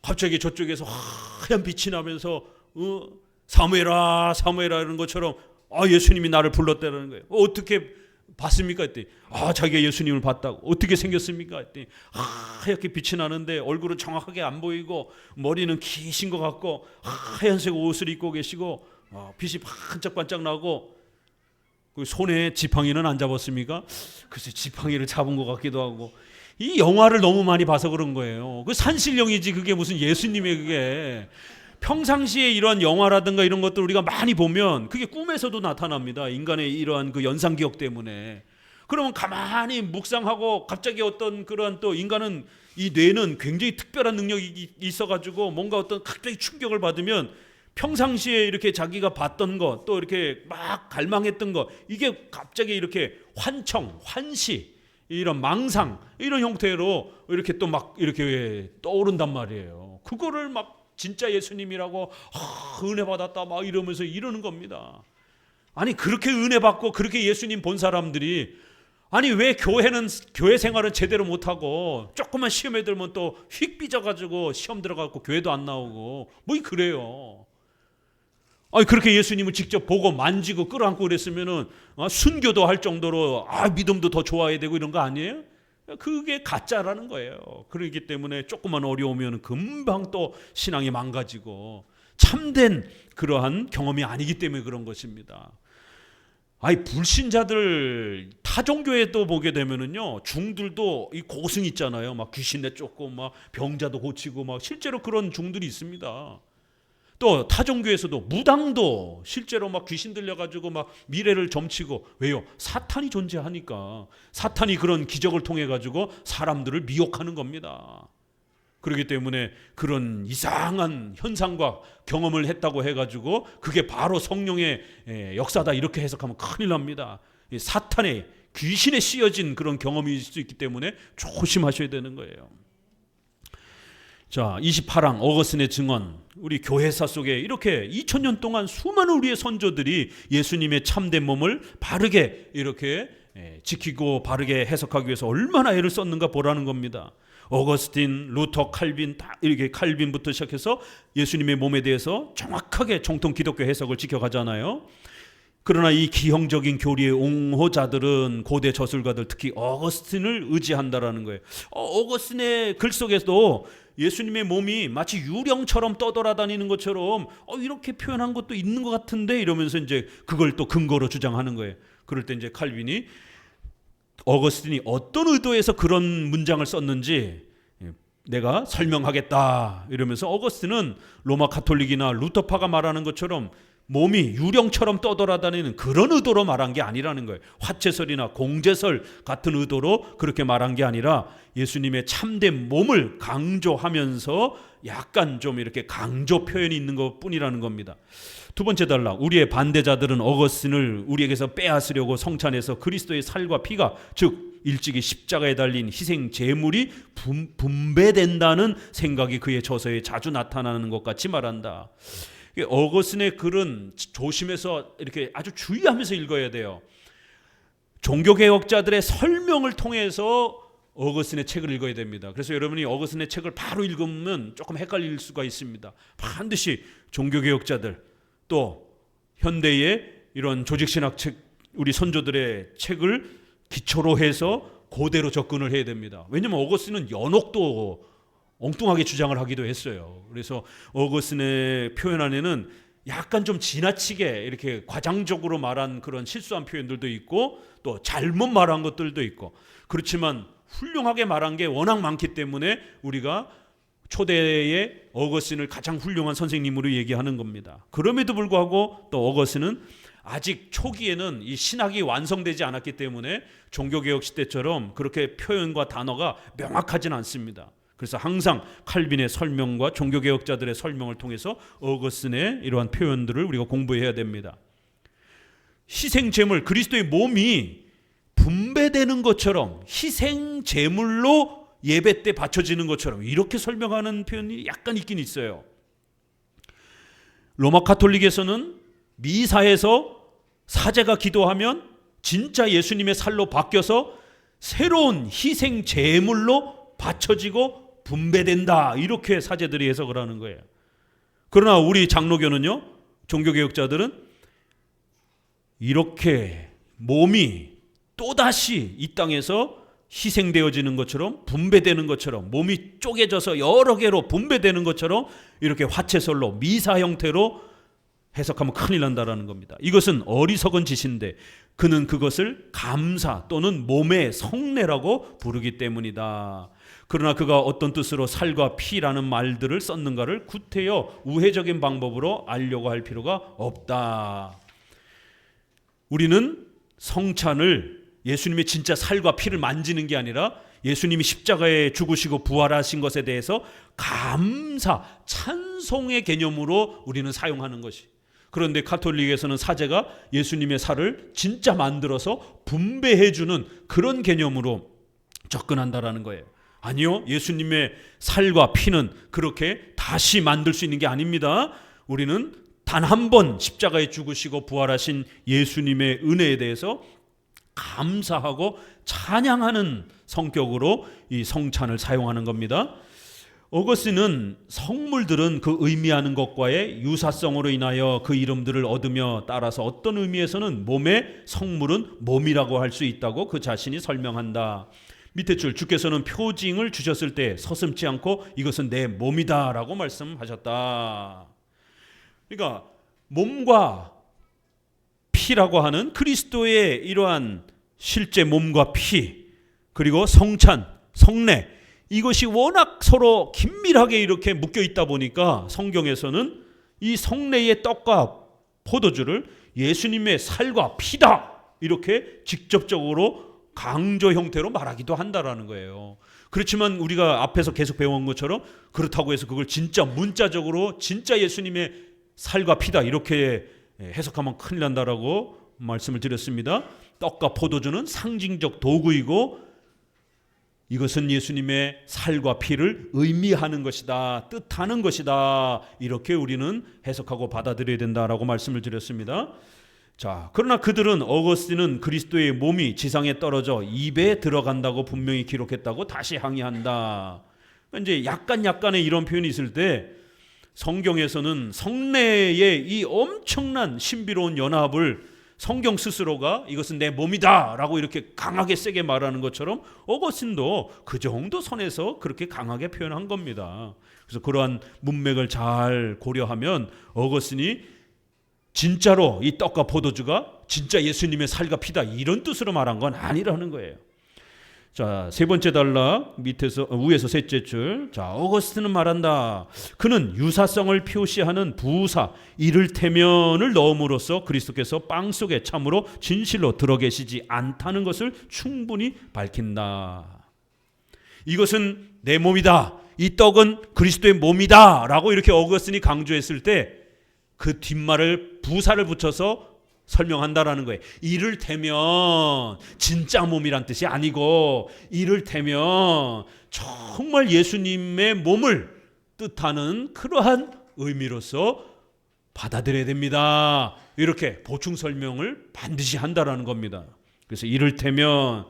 갑자기 저쪽에서 하얀 빛이 나면서 사무엘아 사무엘아 이런 것처럼 예수님이 나를 불렀다는 거예요. 어떻게 봤습니까? 했더니 자기가 예수님을 봤다고. 어떻게 생겼습니까? 했더니 하얗게 빛이 나는데 얼굴은 정확하게 안 보이고 머리는 기신 것 같고 하얀색 옷을 입고 계시고 빛이 반짝반짝 나고, 그 손에 지팡이는 안 잡았습니까? 글쎄 지팡이를 잡은 것 같기도 하고. 이 영화를 너무 많이 봐서 그런 거예요. 그 산신령이지 그게 무슨 예수님의 그게. 평상시에 이런 영화라든가 이런 것들 우리가 많이 보면 그게 꿈에서도 나타납니다. 인간의 이러한 그 연상기억 때문에. 그러면 가만히 묵상하고 갑자기 어떤 그러한, 또 인간은 이 뇌는 굉장히 특별한 능력이 있어가지고 뭔가 어떤 갑자기 충격을 받으면 평상시에 이렇게 자기가 봤던 것, 또 이렇게 막 갈망했던 것, 이게 갑자기 이렇게 환청, 환시, 이런 망상, 이런 형태로 이렇게 또 막 이렇게 떠오른단 말이에요. 그거를 막 진짜 예수님이라고 은혜 받았다 막 이러면서 이러는 겁니다. 아니 그렇게 은혜 받고 그렇게 예수님 본 사람들이, 아니 왜 교회 생활은 제대로 못하고 조금만 시험에 들면 또 휙 삐져가지고 시험 들어가고 교회도 안 나오고 뭐 그래요. 아니 그렇게 예수님을 직접 보고 만지고 끌어안고 그랬으면은 순교도 할 정도로 믿음도 더 좋아야 되고 이런 거 아니에요? 그게 가짜라는 거예요. 그렇기 때문에 조금만 어려우면 금방 또 신앙이 망가지고 참된 그러한 경험이 아니기 때문에 그런 것입니다. 불신자들 타종교회도 보게 되면은요, 중들도 이 고승 있잖아요. 막 귀신 내쫓고 막 병자도 고치고 막 실제로 그런 중들이 있습니다. 또 타종교에서도 무당도 실제로 막 귀신 들려가지고 막 미래를 점치고, 왜요? 사탄이 존재하니까. 사탄이 그런 기적을 통해 가지고 사람들을 미혹하는 겁니다. 그렇기 때문에 그런 이상한 현상과 경험을 했다고 해가지고 그게 바로 성령의 역사다 이렇게 해석하면 큰일 납니다. 사탄의 귀신에 씌어진 그런 경험일 수 있기 때문에 조심하셔야 되는 거예요. 자, 28항 어거스틴의 증언. 우리 교회사 속에 이렇게 2000년 동안 수많은 우리의 선조들이 예수님의 참된 몸을 바르게 이렇게 지키고 바르게 해석하기 위해서 얼마나 애를 썼는가 보라는 겁니다. 어거스틴, 루터, 칼빈 다 이렇게 칼빈부터 시작해서 예수님의 몸에 대해서 정확하게 정통 기독교 해석을 지켜가잖아요. 그러나 이 기형적인 교리의 옹호자들은 고대 저술가들 특히 어거스틴을 의지한다라는 거예요. 어거스틴의 글 속에서도 예수님의 몸이 마치 유령처럼 떠돌아다니는 것처럼 이렇게 표현한 것도 있는 것 같은데 이러면서 이제 그걸 또 근거로 주장하는 거예요. 그럴 때 이제 칼빈이 어거스틴이 어떤 의도에서 그런 문장을 썼는지 내가 설명하겠다 이러면서 어거스틴은 로마 가톨릭이나 루터파가 말하는 것처럼 몸이 유령처럼 떠돌아다니는 그런 의도로 말한 게 아니라는 거예요. 화채설이나 공제설 같은 의도로 그렇게 말한 게 아니라 예수님의 참된 몸을 강조하면서 약간 좀 이렇게 강조 표현이 있는 것 뿐이라는 겁니다. 두 번째 단락, 우리의 반대자들은 어거스틴을 우리에게서 빼앗으려고 성찬에서 그리스도의 살과 피가 즉 일찍이 십자가에 달린 희생 제물이 분배된다는 생각이 그의 저서에 자주 나타나는 것 같이 말한다. 어거스틴의 글은 조심해서 이렇게 아주 주의하면서 읽어야 돼요. 종교개혁자들의 설명을 통해서 어거스틴의 책을 읽어야 됩니다. 그래서 여러분이 어거스틴의 책을 바로 읽으면 조금 헷갈릴 수가 있습니다. 반드시 종교개혁자들 또 현대의 이런 조직신학책 우리 선조들의 책을 기초로 해서 그대로 접근을 해야 됩니다. 왜냐하면 어거스틴은 연옥도 엉뚱하게 주장을 하기도 했어요. 그래서 어거스틴의 표현 안에는 약간 좀 지나치게 이렇게 과장적으로 말한 그런 실수한 표현들도 있고 또 잘못 말한 것들도 있고 그렇지만 훌륭하게 말한 게 워낙 많기 때문에 우리가 초대의 어거스틴을 가장 훌륭한 선생님으로 얘기하는 겁니다. 그럼에도 불구하고 또 어거스틴은 아직 초기에는 이 신학이 완성되지 않았기 때문에 종교개혁 시대처럼 그렇게 표현과 단어가 명확하진 않습니다. 그래서 항상 칼빈의 설명과 종교개혁자들의 설명을 통해서 어거스틴의 이러한 표현들을 우리가 공부해야 됩니다. 희생제물, 그리스도의 몸이 분배되는 것처럼 희생제물로 예배 때 바쳐지는 것처럼 이렇게 설명하는 표현이 약간 있긴 있어요. 로마 가톨릭에서는 미사에서 사제가 기도하면 진짜 예수님의 살로 바뀌어서 새로운 희생제물로 바쳐지고 분배된다 이렇게 사제들이 해석을 하는 거예요. 그러나 우리 장로교는요, 종교개혁자들은 이렇게 몸이 또다시 이 땅에서 희생되어지는 것처럼 분배되는 것처럼 몸이 쪼개져서 여러 개로 분배되는 것처럼 이렇게 화채설로 미사 형태로 해석하면 큰일 난다라는 겁니다. 이것은 어리석은 짓인데 그는 그것을 감사 또는 몸의 성례라고 부르기 때문이다. 그러나 그가 어떤 뜻으로 살과 피라는 말들을 썼는가를 구태여 우회적인 방법으로 알려고 할 필요가 없다. 우리는 성찬을 예수님의 진짜 살과 피를 만지는 게 아니라 예수님이 십자가에 죽으시고 부활하신 것에 대해서 감사, 찬송의 개념으로 우리는 사용하는 것이. 그런데 가톨릭에서는 사제가 예수님의 살을 진짜 만들어서 분배해주는 그런 개념으로 접근한다라는 거예요. 아니요, 예수님의 살과 피는 그렇게 다시 만들 수 있는 게 아닙니다. 우리는 단 한 번 십자가에 죽으시고 부활하신 예수님의 은혜에 대해서 감사하고 찬양하는 성격으로 이 성찬을 사용하는 겁니다. 어거스틴은 성물들은 그 의미하는 것과의 유사성으로 인하여 그 이름들을 얻으며 따라서 어떤 의미에서는 몸의 성물은 몸이라고 할 수 있다고 그 자신이 설명한다. 밑에 줄, 주께서는 표징을 주셨을 때 서슴지 않고 이것은 내 몸이다 라고 말씀하셨다. 그러니까 몸과 피라고 하는 그리스도의 이러한 실제 몸과 피, 그리고 성찬, 성례, 이것이 워낙 서로 긴밀하게 이렇게 묶여 있다 보니까 성경에서는 이 성례의 떡과 포도주를 예수님의 살과 피다 이렇게 직접적으로 강조 형태로 말하기도 한다라는 거예요. 그렇지만 우리가 앞에서 계속 배운 것처럼 그렇다고 해서 그걸 진짜 문자적으로 진짜 예수님의 살과 피다 이렇게 해석하면 큰일 난다라고 말씀을 드렸습니다. 떡과 포도주는 상징적 도구이고 이것은 예수님의 살과 피를 의미하는 것이다, 뜻하는 것이다, 이렇게 우리는 해석하고 받아들여야 된다라고 말씀을 드렸습니다. 자, 그러나 그들은, 어거스틴은 그리스도의 몸이 지상에 떨어져 입에 들어간다고 분명히 기록했다고 다시 항의한다. 이제 약간의 이런 표현이 있을 때 성경에서는 성례의 이 엄청난 신비로운 연합을 성경 스스로가 이것은 내 몸이다 라고 이렇게 강하게 세게 말하는 것처럼 어거스틴도 그 정도 선에서 그렇게 강하게 표현한 겁니다. 그래서 그러한 문맥을 잘 고려하면 어거스틴이 진짜로 이 떡과 포도주가 진짜 예수님의 살과 피다 이런 뜻으로 말한 건 아니라는 거예요. 자, 세 번째 단락 위에서 셋째 줄. 자, 어거스틴은 말한다. 그는 유사성을 표시하는 부사 이를테면을 넣음으로써 그리스도께서 빵 속에 참으로 진실로 들어 계시지 않다는 것을 충분히 밝힌다. 이것은 내 몸이다. 이 떡은 그리스도의 몸이다. 라고 이렇게 어거스틴이 강조했을 때 그 뒷말을 부사를 붙여서 설명한다라는 거예요. 이를테면 진짜 몸이란 뜻이 아니고 이를테면 정말 예수님의 몸을 뜻하는 그러한 의미로서 받아들여야 됩니다. 이렇게 보충 설명을 반드시 한다라는 겁니다. 그래서 이를테면,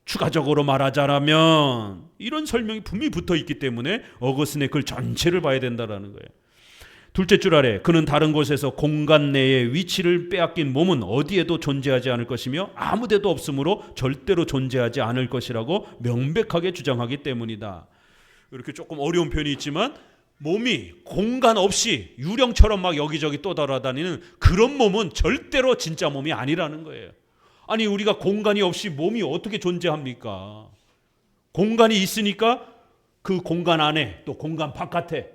추가적으로 말하자면, 이런 설명이 분명히 붙어 있기 때문에 어거스틴의 글 전체를 봐야 된다라는 거예요. 둘째 줄 아래, 그는 다른 곳에서 공간 내에 위치를 빼앗긴 몸은 어디에도 존재하지 않을 것이며 아무데도 없으므로 절대로 존재하지 않을 것이라고 명백하게 주장하기 때문이다. 이렇게 조금 어려운 표현이 있지만 몸이 공간 없이 유령처럼 막 여기저기 떠돌아다니는 그런 몸은 절대로 진짜 몸이 아니라는 거예요. 아니, 우리가 공간이 없이 몸이 어떻게 존재합니까? 공간이 있으니까 그 공간 안에, 또 공간 바깥에,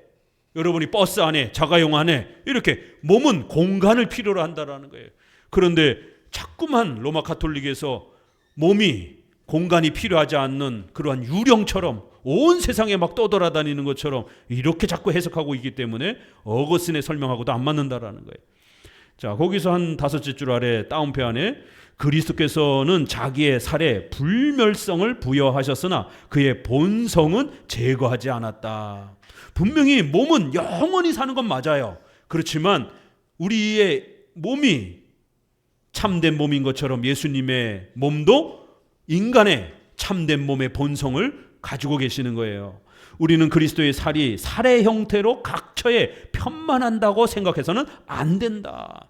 여러분이 버스 안에, 자가용 안에 이렇게 몸은 공간을 필요로 한다라는 거예요. 그런데 자꾸만 로마 가톨릭에서 몸이 공간이 필요하지 않는 그러한 유령처럼 온 세상에 막 떠돌아다니는 것처럼 이렇게 자꾸 해석하고 있기 때문에 어거스틴의 설명하고도 안 맞는다라는 거예요. 자, 거기서 한 다섯째 줄 아래 따옴표 안에, 그리스도께서는 자기의 살에 불멸성을 부여하셨으나 그의 본성은 제거하지 않았다. 분명히 몸은 영원히 사는 건 맞아요. 그렇지만 우리의 몸이 참된 몸인 것처럼 예수님의 몸도 인간의 참된 몸의 본성을 가지고 계시는 거예요. 우리는 그리스도의 살이 살의 형태로 각처에 편만한다고 생각해서는 안 된다.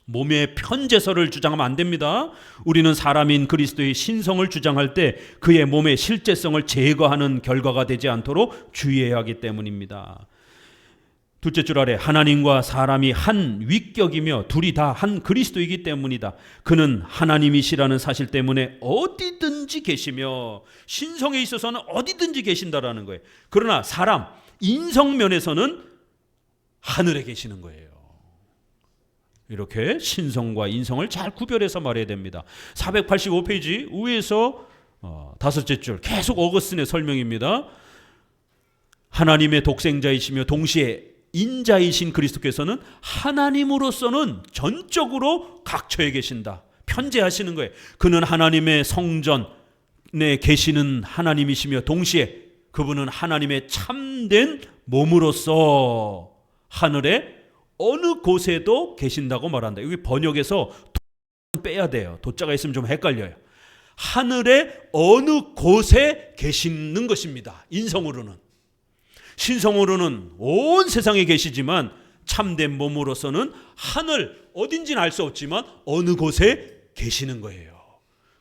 몸의 편제설을 주장하면 안 됩니다. 우리는 사람인 그리스도의 신성을 주장할 때 그의 몸의 실제성을 제거하는 결과가 되지 않도록 주의해야 하기 때문입니다. 둘째 줄 아래, 하나님과 사람이 한 위격이며 둘이 다 한 그리스도이기 때문이다. 그는 하나님이시라는 사실 때문에 어디든지 계시며 신성에 있어서는 어디든지 계신다라는 거예요. 그러나 사람, 인성면에서는 하늘에 계시는 거예요. 이렇게 신성과 인성을 잘 구별해서 말해야 됩니다. 485페이지 위에서 다섯째 줄 계속 어거스틴의 설명입니다. 하나님의 독생자이시며 동시에 인자이신 그리스도께서는 하나님으로서는 전적으로 각처에 계신다. 편재하시는 거예요. 그는 하나님의 성전에 계시는 하나님이시며 동시에 그분은 하나님의 참된 몸으로서 하늘에 어느 곳에도 계신다고 말한다. 여기 번역에서 빼야 돼요. 도자가 있으면 좀 헷갈려요. 하늘의 어느 곳에 계시는 것입니다. 인성으로는. 신성으로는 온 세상에 계시지만 참된 몸으로서는 하늘 어딘지는 알 수 없지만 어느 곳에 계시는 거예요.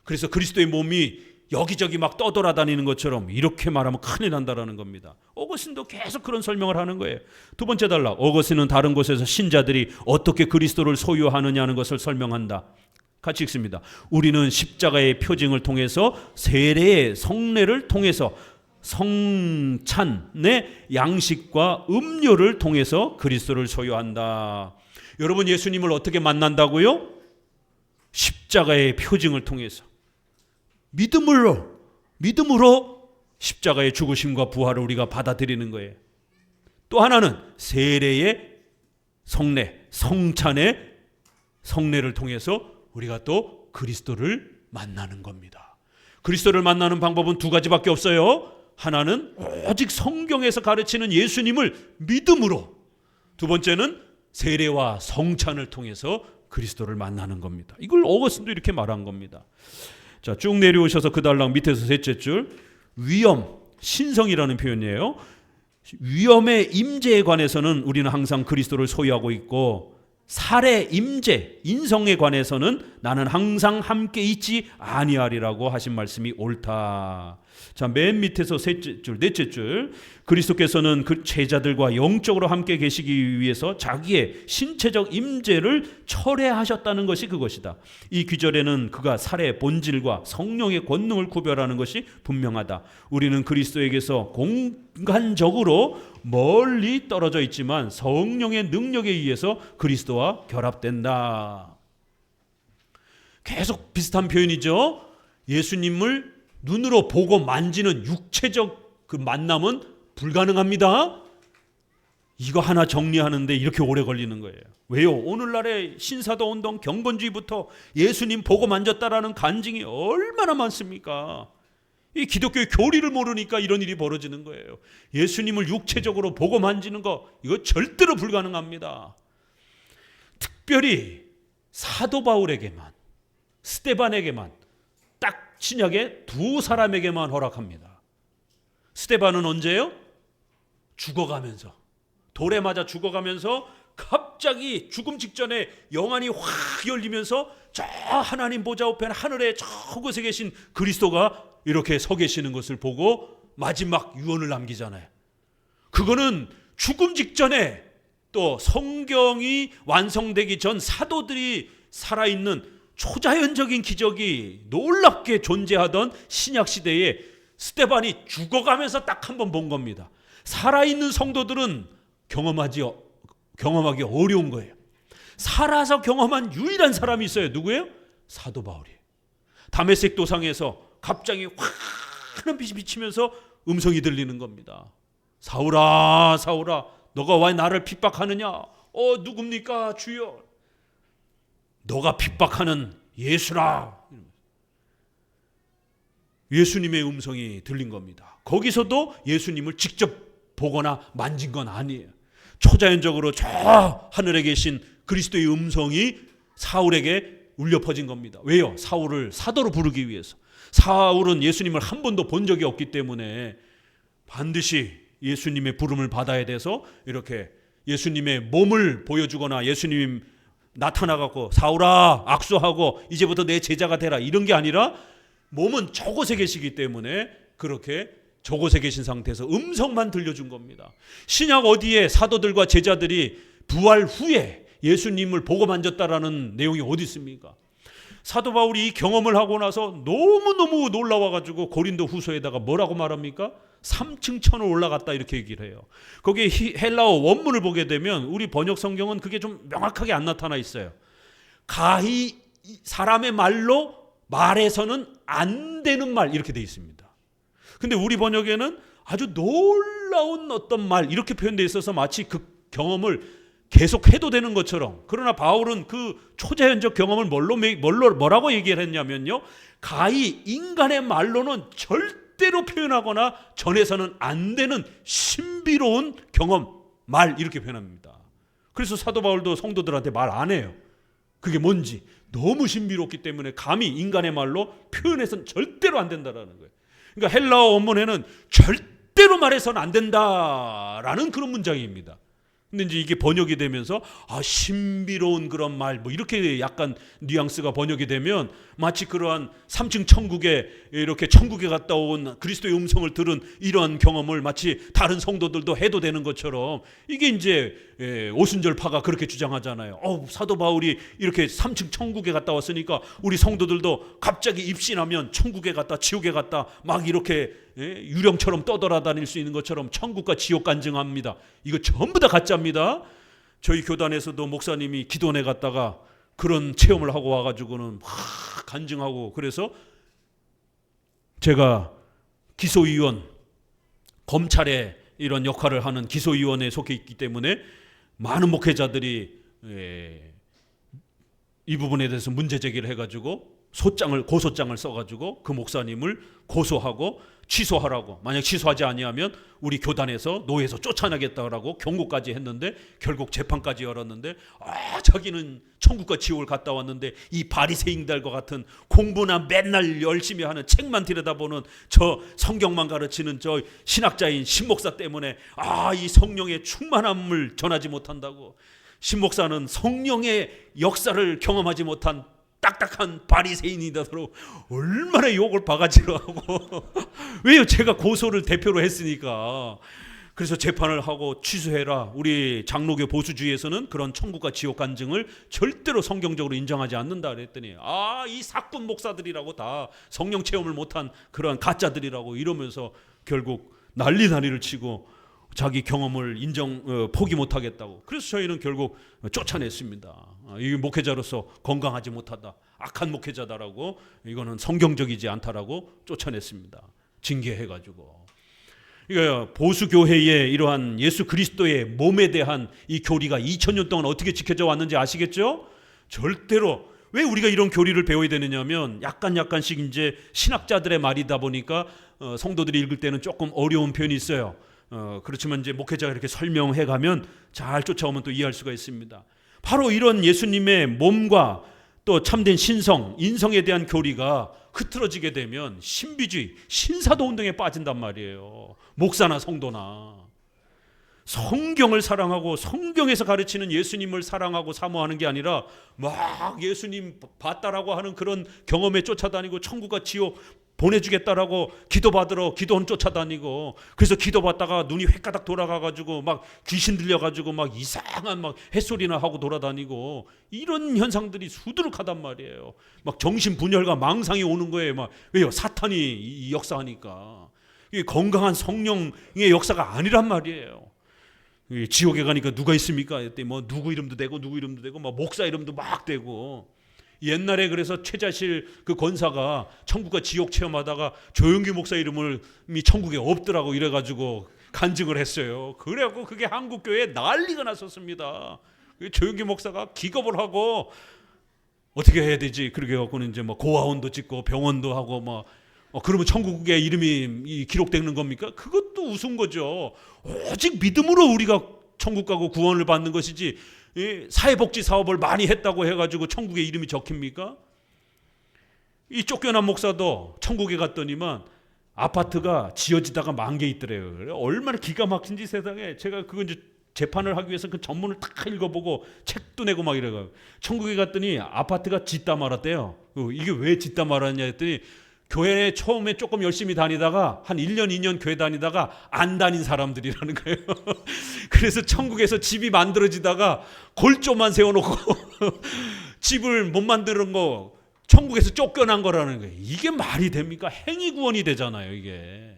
그래서 그리스도의 몸이 여기저기 막 떠돌아다니는 것처럼 이렇게 말하면 큰일 난다라는 겁니다. 어거스틴도 계속 그런 설명을 하는 거예요. 두 번째 단락, 어거스틴은 다른 곳에서 신자들이 어떻게 그리스도를 소유하느냐는 것을 설명한다. 같이 읽습니다. 우리는 십자가의 표징을 통해서 세례의 성례를 통해서 성찬의 양식과 음료를 통해서 그리스도를 소유한다. 여러분, 예수님을 어떻게 만난다고요? 십자가의 표징을 통해서. 믿음으로 십자가의 죽으심과 부활을 우리가 받아들이는 거예요. 또 하나는 세례의 성례, 성찬의 성례를 통해서 우리가 또 그리스도를 만나는 겁니다. 그리스도를 만나는 방법은 두 가지밖에 없어요. 하나는 오직 성경에서 가르치는 예수님을 믿음으로, 두 번째는 세례와 성찬을 통해서 그리스도를 만나는 겁니다. 이걸 어거스틴도 이렇게 말한 겁니다. 자, 쭉 내려오셔서 그 달랑 밑에서 셋째 줄, 위엄, 신성이라는 표현이에요. 위엄의 임재에 관해서는 우리는 항상 그리스도를 소유하고 있고, 살의 임재, 인성에 관해서는 나는 항상 함께 있지 아니하리라고 하신 말씀이 옳다. 자, 맨 밑에서 셋째 줄, 넷째 줄, 그리스도께서는 그 제자들과 영적으로 함께 계시기 위해서 자기의 신체적 임재를 철회하셨다는 것이 그것이다. 이 귀절에는 그가 살의 본질과 성령의 권능을 구별하는 것이 분명하다. 우리는 그리스도에게서 공간적으로 멀리 떨어져 있지만 성령의 능력에 의해서 그리스도와 결합된다. 계속 비슷한 표현이죠. 예수님을 눈으로 보고 만지는 육체적 그 만남은 불가능합니다. 이거 하나 정리하는데 이렇게 오래 걸리는 거예요. 왜요? 오늘날의 신사도 운동, 경건주의부터 예수님 보고 만졌다라는 간증이 얼마나 많습니까? 이 기독교의 교리를 모르니까 이런 일이 벌어지는 거예요. 예수님을 육체적으로 보고 만지는 거, 이거 절대로 불가능합니다. 특별히 사도 바울에게만, 스데반에게만, 딱 신약에 두 사람에게만 허락합니다. 스데반은 언제요? 죽어가면서, 돌에 맞아 죽어가면서 갑자기 죽음 직전에 영안이 확 열리면서 저 하나님 보좌 우편 하늘에 저곳에 계신 그리스도가 이렇게 서 계시는 것을 보고 마지막 유언을 남기잖아요. 그거는 죽음 직전에 또 성경이 완성되기 전 사도들이 살아있는 초자연적인 기적이 놀랍게 존재하던 신약시대에 스데반이 죽어가면서 딱 한 번 본 겁니다. 살아있는 성도들은 경험하기 어려운 거예요. 살아서 경험한 유일한 사람이 있어요. 누구예요? 사도 바울이에요. 다메섹 도상에서 갑자기 환한 빛이 비치면서 음성이 들리는 겁니다. 사울아, 사울아, 너가 왜 나를 핍박하느냐? 누굽니까, 주여? 너가 핍박하는 예수라. 예수님의 음성이 들린 겁니다. 거기서도 예수님을 직접 보거나 만진 건 아니에요. 초자연적으로 저 하늘에 계신 그리스도의 음성이 사울에게 울려 퍼진 겁니다. 왜요? 사울을 사도로 부르기 위해서. 사울은 예수님을 한 번도 본 적이 없기 때문에 반드시 예수님의 부름을 받아야 돼서 이렇게 예수님의 몸을 보여주거나 예수님 나타나갖고 사울아 악수하고 이제부터 내 제자가 되라 이런 게 아니라 몸은 저곳에 계시기 때문에 그렇게 저곳에 계신 상태에서 음성만 들려준 겁니다. 신약 어디에 사도들과 제자들이 부활 후에 예수님을 보고 만졌다라는 내용이 어디 있습니까? 사도 바울이 이 경험을 하고 나서 너무너무 놀라워가지고 고린도 후서에다가 뭐라고 말합니까? 3층 천을 올라갔다 이렇게 얘기를 해요. 거기에 헬라어 원문을 보게 되면 우리 번역 성경은 그게 좀 명확하게 안 나타나 있어요. 가히 사람의 말로 말해서는 안 되는 말 이렇게 돼 있습니다. 근데 우리 번역에는 아주 놀라운 어떤 말 이렇게 표현되어 있어서 마치 그 경험을 계속 해도 되는 것처럼. 그러나 바울은 그 초자연적 경험을 뭐라고 얘기를 했냐면요, 가히 인간의 말로는 절대로 표현하거나 전해서는 안 되는 신비로운 경험, 말 이렇게 표현합니다. 그래서 사도 바울도 성도들한테 말 안 해요. 그게 뭔지 너무 신비롭기 때문에 감히 인간의 말로 표현해서는 절대로 안 된다라는 거예요. 그러니까 헬라어 원문에는 절대로 말해서는 안 된다라는 그런 문장입니다. 근데 이제 이게 번역이 되면서 신비로운 그런 말 뭐 이렇게 약간 뉘앙스가 번역이 되면 마치 그러한 3층 천국에 이렇게 천국에 갔다 온 그리스도의 음성을 들은 이러한 경험을 마치 다른 성도들도 해도 되는 것처럼 이게 이제 오순절파가 그렇게 주장하잖아요. 사도 바울이 이렇게 3층 천국에 갔다 왔으니까 우리 성도들도 갑자기 입신하면 천국에 갔다 지옥에 갔다 막 이렇게 유령처럼 떠돌아다닐 수 있는 것처럼 천국과 지옥 간증합니다. 이거 전부 다 가짜입니다. 저희 교단에서도 목사님이 기도원에 갔다가 그런 체험을 하고 와가지고는 막 간증하고, 그래서 제가 기소위원, 검찰에 이런 역할을 하는 기소위원회에 속해 있기 때문에 많은 목회자들이 이 부분에 대해서 문제 제기를 해가지고 고소장을 써가지고 그 목사님을 고소하고 취소하라고, 만약 취소하지 아니하면 우리 교단에서 노예에서 쫓아내겠다라고 경고까지 했는데 결국 재판까지 열었는데 자기는 천국과 지옥을 갔다 왔는데 이 바리새인들과 같은 공부나 맨날 열심히 하는 책만 들여다보는 저 성경만 가르치는 저 신학자인 신목사 때문에 이 성령의 충만함을 전하지 못한다고, 신목사는 성령의 역사를 경험하지 못한 딱딱한 바리새인이다로 얼마나 욕을 바가지로 하고 왜요? 제가 고소를 대표로 했으니까. 그래서 재판을 하고 취소해라. 우리 장로교 보수주의에서는 그런 천국과 지옥 간증을 절대로 성경적으로 인정하지 않는다 그랬더니 이 사꾼 목사들이라고 다 성령 체험을 못한 그런 가짜들이라고 이러면서 결국 난리를 치고 자기 경험을 포기 못하겠다고. 그래서 저희는 결국 쫓아냈습니다. 이 목회자로서 건강하지 못하다, 악한 목회자다라고, 이거는 성경적이지 않다라고 쫓아냈습니다. 징계해가지고. 이거 보수교회의 이러한 예수 그리스도의 몸에 대한 이 교리가 2000년 동안 어떻게 지켜져 왔는지 아시겠죠? 절대로. 왜 우리가 이런 교리를 배워야 되느냐면 약간씩 이제 신학자들의 말이다 보니까 성도들이 읽을 때는 조금 어려운 표현이 있어요. 그렇지만 이제 목회자가 이렇게 설명해 가면 잘 쫓아오면 또 이해할 수가 있습니다. 바로 이런 예수님의 몸과 또 참된 인성에 대한 교리가 흐트러지게 되면 신비주의, 신사도 운동에 빠진단 말이에요. 목사나 성도나. 성경을 사랑하고 성경에서 가르치는 예수님을 사랑하고 사모하는 게 아니라 막 예수님 봤다라고 하는 그런 경험에 쫓아다니고 천국과 지옥 보내주겠다라고 기도받으러 기도원 쫓아다니고, 그래서 기도받다가 눈이 획가닥 돌아가가지고 막 귀신 들려가지고 막 이상한 막 햇소리나 하고 돌아다니고, 이런 현상들이 수두룩하단 말이에요. 막 정신분열과 망상이 오는 거예요. 막 왜요? 사탄이 역사하니까. 이게 건강한 성령의 역사가 아니란 말이에요. 지옥에 가니까 누가 있습니까? 했더니 뭐 누구 이름도 되고 누구 이름도 되고 막 목사 이름도 막 되고. 옛날에 그래서 최자실 그 권사가 천국과 지옥 체험하다가 조영규 목사 이름이 천국에 없더라고 이래가지고 간증을 했어요. 그래갖고 그게 한국교회에 난리가 났었습니다. 조영규 목사가 기겁을 하고 어떻게 해야 되지? 그렇게 해갖고는 이제 뭐 고아원도 짓고 병원도 하고 뭐 그러면 천국의 이름이 기록되는 겁니까? 그것도 우스운 거죠. 오직 믿음으로 우리가 천국 가고 구원을 받는 것이지 사회복지 사업을 많이 했다고 해가지고 천국에 이름이 적힙니까? 이 쫓겨난 목사도 천국에 갔더니만 아파트가 지어지다가 만 개 있더래요. 얼마나 기가 막힌지 세상에. 제가 그거 이제 재판을 하기 위해서 그 전문을 다 읽어보고 책도 내고 막 이래가. 천국에 갔더니 아파트가 짓다 말았대요. 이게 왜 짓다 말았냐 했더니 교회에 처음에 조금 열심히 다니다가 한 1년 2년 교회 다니다가 안 다닌 사람들이라는 거예요. 그래서 천국에서 집이 만들어지다가 골조만 세워놓고 집을 못 만드는 거 천국에서 쫓겨난 거라는 거예요. 이게 말이 됩니까? 행위구원이 되잖아요 이게.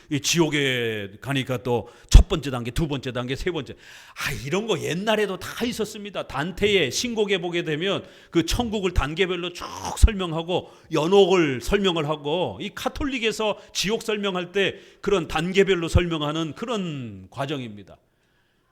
이 지옥에 가니까 또 첫 번째 단계, 두 번째 단계, 세 번째. 이런 거 옛날에도 다 있었습니다. 단테의 신곡에 보게 되면 그 천국을 단계별로 쭉 설명하고 연옥을 설명을 하고, 이 카톨릭에서 지옥 설명할 때 그런 단계별로 설명하는 그런 과정입니다.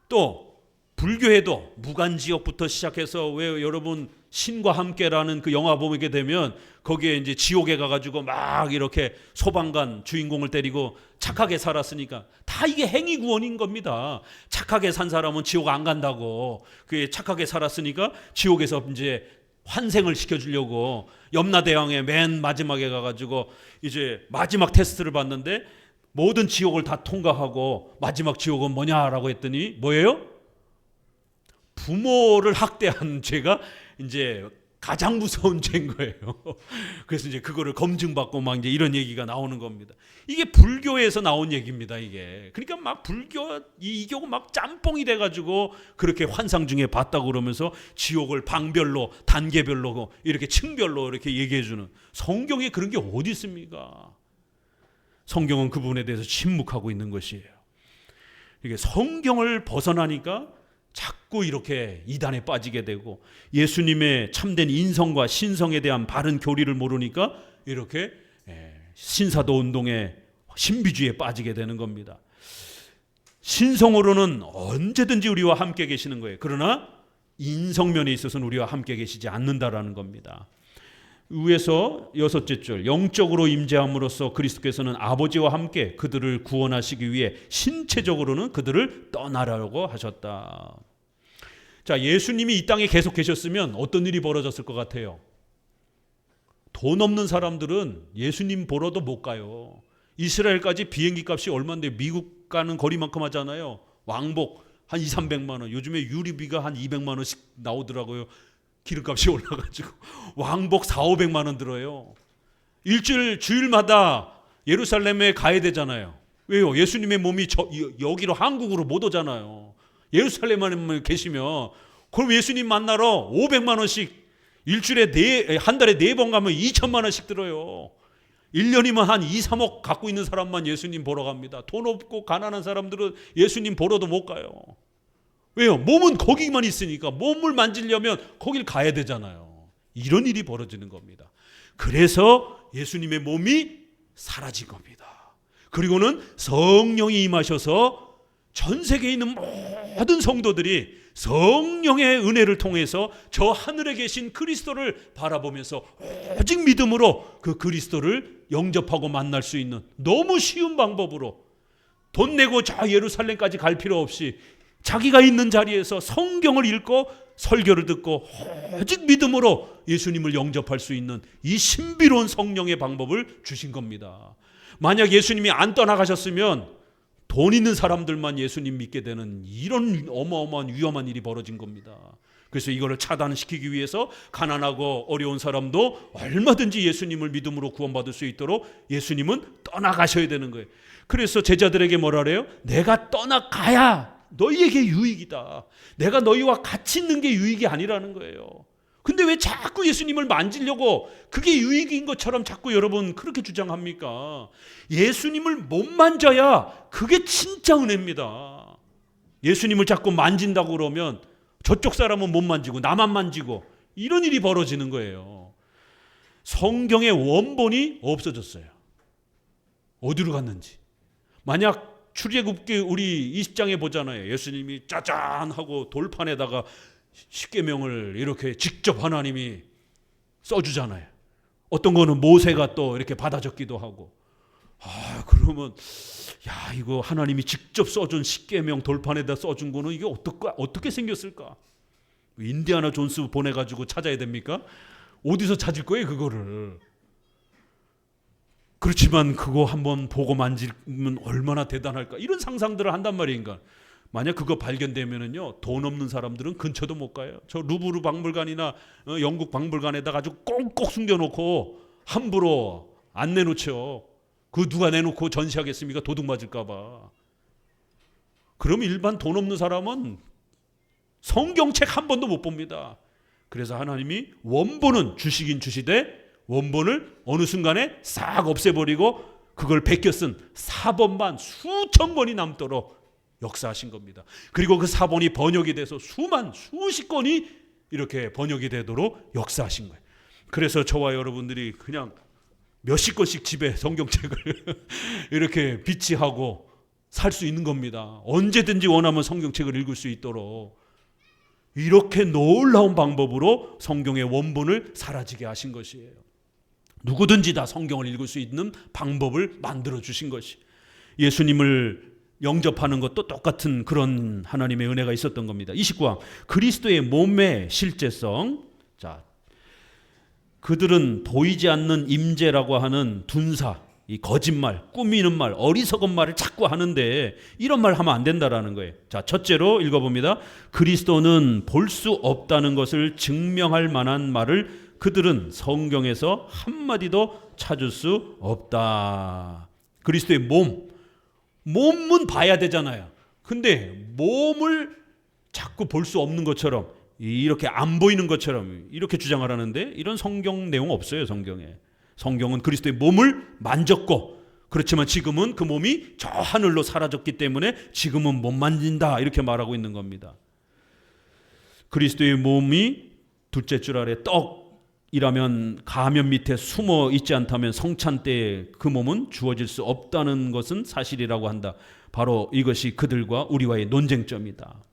또 불교에도 무간지옥부터 시작해서, 왜 여러분 신과 함께라는 그 영화 보게 되면 거기에 이제 지옥에 가가지고 막 이렇게 소방관 주인공을 때리고 착하게 살았으니까 다 이게 행위 구원인 겁니다. 착하게 산 사람은 지옥 안 간다고. 그 착하게 살았으니까 지옥에서 이제 환생을 시켜주려고 염라대왕의 맨 마지막에 가가지고 이제 마지막 테스트를 받는데 모든 지옥을 다 통과하고 마지막 지옥은 뭐냐라고 했더니 뭐예요? 부모를 학대한 죄가 이제 가장 무서운 죄인 거예요. 그래서 이제 그거를 검증받고 막 이제 이런 얘기가 나오는 겁니다. 이게 불교에서 나온 얘기입니다, 이게. 그러니까 막 이교가 막 짬뽕이 돼가지고 그렇게 환상 중에 봤다고 그러면서 지옥을 방별로, 단계별로, 이렇게 층별로 이렇게 얘기해주는. 성경에 그런 게 어디 있습니까? 성경은 그 부분에 대해서 침묵하고 있는 것이에요. 이게 성경을 벗어나니까 자꾸 이렇게 이단에 빠지게 되고, 예수님의 참된 인성과 신성에 대한 바른 교리를 모르니까 이렇게 신사도 운동에 신비주의에 빠지게 되는 겁니다. 신성으로는 언제든지 우리와 함께 계시는 거예요. 그러나 인성면에 있어서는 우리와 함께 계시지 않는다라는 겁니다. 위에서 여섯째 줄, 영적으로 임재함으로써 그리스도께서는 아버지와 함께 그들을 구원하시기 위해 신체적으로는 그들을 떠나라고 하셨다. 자, 예수님이 이 땅에 계속 계셨으면 어떤 일이 벌어졌을 것 같아요? 돈 없는 사람들은 예수님 보러도 못 가요. 이스라엘까지 비행기 값이 얼마인데 미국 가는 거리만큼 하잖아요. 왕복 한 200~300만 원. 요즘에 유리비가 한 200만 원씩 나오더라고요. 기름값이 올라가지고 왕복 400~500만 원 들어요. 주일마다 예루살렘에 가야 되잖아요. 왜요? 예수님의 몸이 여기로 한국으로 못 오잖아요. 예루살렘만 계시면 그럼 예수님 만나러 500만 원씩 일주일에 한 달에 4번 가면 2천만 원씩 들어요. 1년이면 한 2~3억 갖고 있는 사람만 예수님 보러 갑니다. 돈 없고 가난한 사람들은 예수님 보러도 못 가요. 왜요? 몸은 거기만 있으니까 몸을 만지려면 거길 가야 되잖아요. 이런 일이 벌어지는 겁니다. 그래서 예수님의 몸이 사라진 겁니다. 그리고는 성령이 임하셔서 전 세계에 있는 모든 성도들이 성령의 은혜를 통해서 저 하늘에 계신 그리스도를 바라보면서 오직 믿음으로 그 그리스도를 영접하고 만날 수 있는 너무 쉬운 방법으로 돈 내고 저 예루살렘까지 갈 필요 없이 자기가 있는 자리에서 성경을 읽고 설교를 듣고 오직 믿음으로 예수님을 영접할 수 있는 이 신비로운 성령의 방법을 주신 겁니다. 만약 예수님이 안 떠나가셨으면 돈 있는 사람들만 예수님 믿게 되는 이런 어마어마한 위험한 일이 벌어진 겁니다. 그래서 이거를 차단시키기 위해서 가난하고 어려운 사람도 얼마든지 예수님을 믿음으로 구원받을 수 있도록 예수님은 떠나가셔야 되는 거예요. 그래서 제자들에게 뭐라 그래요? 내가 떠나가야 너희에게 유익이다. 내가 너희와 같이 있는 게 유익이 아니라는 거예요. 근데 왜 자꾸 예수님을 만지려고 그게 유익인 것처럼 자꾸 여러분 그렇게 주장합니까? 예수님을 못 만져야 그게 진짜 은혜입니다. 예수님을 자꾸 만진다고 그러면 저쪽 사람은 못 만지고 나만 만지고 이런 일이 벌어지는 거예요. 성경의 원본이 없어졌어요. 어디로 갔는지. 만약 출애굽기 우리 20장에 보잖아요. 예수님이 짜잔 하고 돌판에다가 십계명을 이렇게 직접 하나님이 써주잖아요. 어떤 거는 모세가 또 이렇게 받아 적기도 하고. 그러면 야, 이거 하나님이 직접 써준 십계명 돌판에다 써준 거는 이게 어떻게 생겼을까? 인디아나 존스 보내가지고 찾아야 됩니까? 어디서 찾을 거예요 그거를? 그렇지만 그거 한번 보고 만지면 얼마나 대단할까? 이런 상상들을 한단 말이인가. 만약 그거 발견되면은요, 돈 없는 사람들은 근처도 못 가요. 저 루브르 박물관이나 영국 박물관에다가 아주 꼭꼭 숨겨놓고 함부로 안 내놓죠. 그 누가 내놓고 전시하겠습니까? 도둑 맞을까봐. 그럼 일반 돈 없는 사람은 성경책 한 번도 못 봅니다. 그래서 하나님이 원본은 주시긴 주시되 원본을 어느 순간에 싹 없애버리고 그걸 베껴 쓴 사본만 수천 권이 남도록 역사하신 겁니다. 그리고 그 사본이 번역이 돼서 수십 권이 이렇게 번역이 되도록 역사하신 거예요. 그래서 저와 여러분들이 그냥 몇십 권씩 집에 성경책을 이렇게 비치하고 살 수 있는 겁니다. 언제든지 원하면 성경책을 읽을 수 있도록 이렇게 놀라운 방법으로 성경의 원본을 사라지게 하신 것이에요. 누구든지 다 성경을 읽을 수 있는 방법을 만들어 주신 것이 예수님을 영접하는 것도 똑같은 그런 하나님의 은혜가 있었던 겁니다. 29항 그리스도의 몸의 실제성. 자, 그들은 보이지 않는 임재라고 하는 둔사, 이 거짓말, 꾸미는 말, 어리석은 말을 자꾸 하는데 이런 말 하면 안 된다라는 거예요. 자, 첫째로 읽어봅니다. 그리스도는 볼 수 없다는 것을 증명할 만한 말을 그들은 성경에서 한마디도 찾을 수 없다. 그리스도의 몸은 봐야 되잖아요. 근데 몸을 자꾸 볼 수 없는 것처럼 이렇게 안 보이는 것처럼 이렇게 주장하라는데 이런 성경 내용 없어요. 성경은 그리스도의 몸을 만졌고 그렇지만 지금은 그 몸이 저 하늘로 사라졌기 때문에 지금은 못 만진다 이렇게 말하고 있는 겁니다. 그리스도의 몸이 둘째 줄 아래 떡이라면 가면 밑에 숨어 있지 않다면 성찬 때에 그 몸은 주어질 수 없다는 것은 사실이라고 한다. 바로 이것이 그들과 우리와의 논쟁점이다.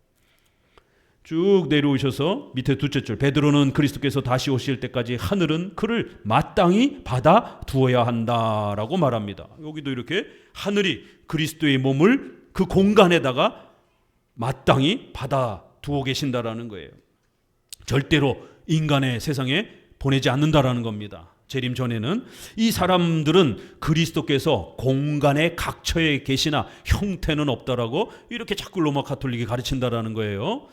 쭉 내려오셔서 밑에 둘째 줄, 베드로는 그리스도께서 다시 오실 때까지 하늘은 그를 마땅히 받아 두어야 한다라고 말합니다. 여기도 이렇게 하늘이 그리스도의 몸을 그 공간에다가 마땅히 받아 두어 계신다라는 거예요. 절대로 인간의 세상에 보내지 않는다라는 겁니다. 재림 전에는 이 사람들은 그리스도께서 공간에 각처에 계시나 형태는 없다라고 이렇게 자꾸 로마 가톨릭이 가르친다라는 거예요.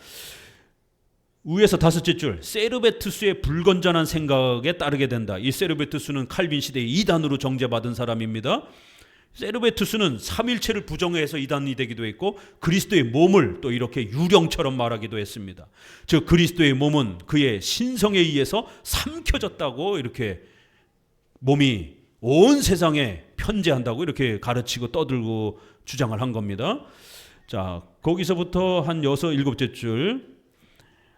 위에서 다섯째 줄, 세르베투스의 불건전한 생각에 따르게 된다. 이 세르베투스는 칼빈 시대의 이단으로 정죄받은 사람입니다. 세르베투스는 삼일체를 부정해서 이단이 되기도 했고 그리스도의 몸을 또 이렇게 유령처럼 말하기도 했습니다. 즉 그리스도의 몸은 그의 신성에 의해서 삼켜졌다고 이렇게 몸이 온 세상에 편재한다고 이렇게 가르치고 떠들고 주장을 한 겁니다. 자, 거기서부터 한 6, 7째 줄,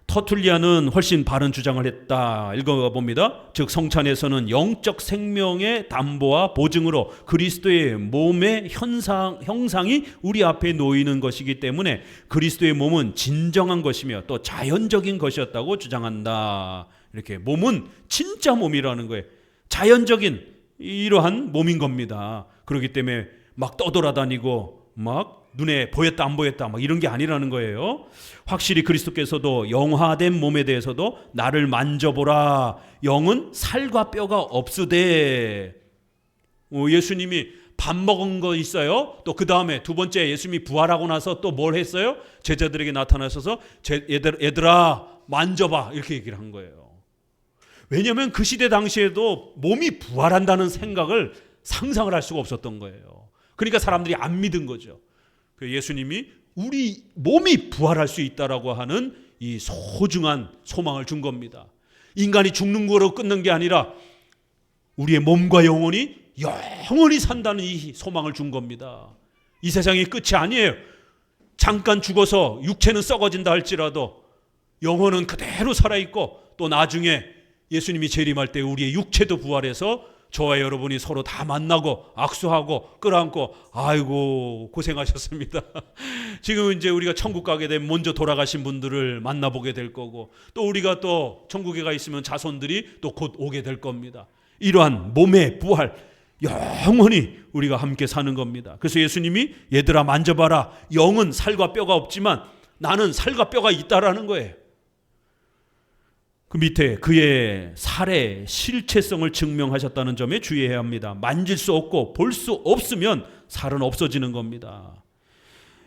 터툴리안은 훨씬 바른 주장을 했다. 읽어봅니다. 즉 성찬에서는 영적 생명의 담보와 보증으로 그리스도의 몸의 형상이 우리 앞에 놓이는 것이기 때문에 그리스도의 몸은 진정한 것이며 또 자연적인 것이었다고 주장한다. 이렇게 몸은 진짜 몸이라는 거예요. 자연적인 이러한 몸인 겁니다. 그렇기 때문에 막 떠돌아다니고 막 눈에 보였다 안 보였다 막 이런 게 아니라는 거예요. 확실히 그리스도께서도 영화된 몸에 대해서도 나를 만져보라. 영은 살과 뼈가 없으되. 예수님이 밥 먹은 거 있어요. 또 그 다음에 두 번째 예수님이 부활하고 나서 또 뭘 했어요? 제자들에게 나타나셔서 얘들아 만져봐 이렇게 얘기를 한 거예요. 왜냐하면 그 시대 당시에도 몸이 부활한다는 생각을 상상을 할 수가 없었던 거예요. 그러니까 사람들이 안 믿은 거죠. 예수님이 우리 몸이 부활할 수 있다라고 하는 이 소중한 소망을 준 겁니다. 인간이 죽는 거로 끝난 게 아니라 우리의 몸과 영혼이 영원히 산다는 이 소망을 준 겁니다. 이 세상이 끝이 아니에요. 잠깐 죽어서 육체는 썩어진다 할지라도 영혼은 그대로 살아있고 또 나중에 예수님이 재림할 때 우리의 육체도 부활해서 저와 여러분이 서로 다 만나고 악수하고 끌어안고 아이고 고생하셨습니다. 지금 이제 우리가 천국 가게 되면 먼저 돌아가신 분들을 만나보게 될 거고 또 우리가 또 천국에 가 있으면 자손들이 또 곧 오게 될 겁니다. 이러한 몸의 부활 영원히 우리가 함께 사는 겁니다. 그래서 예수님이 얘들아 만져봐라. 영은 살과 뼈가 없지만 나는 살과 뼈가 있다라는 거예요. 그 밑에 그의 살의 실체성을 증명하셨다는 점에 주의해야 합니다. 만질 수 없고 볼 수 없으면 살은 없어지는 겁니다.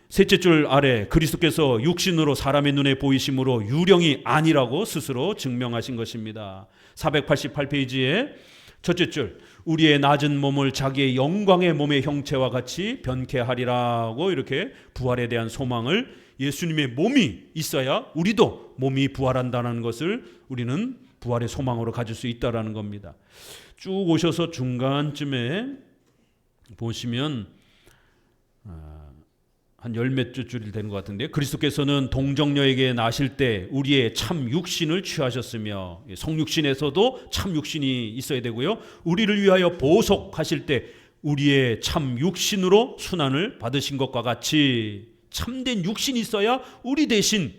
셋째 줄 아래 그리스도께서 육신으로 사람의 눈에 보이심으로 유령이 아니라고 스스로 증명하신 것입니다. 488페이지에 첫째 줄 우리의 낮은 몸을 자기의 영광의 몸의 형체와 같이 변케 하리라고 이렇게 부활에 대한 소망을 예수님의 몸이 있어야 우리도 몸이 부활한다는 것을 우리는 부활의 소망으로 가질 수 있다는 겁니다. 쭉 오셔서 중간쯤에 보시면 한 열 몇 줄이 되는 것 같은데 그리스도께서는 동정녀에게 나실 때 우리의 참 육신을 취하셨으며 성육신에서도 참 육신이 있어야 되고요. 우리를 위하여 보속하실 때 우리의 참 육신으로 순환을 받으신 것과 같이 참된 육신이 있어야 우리 대신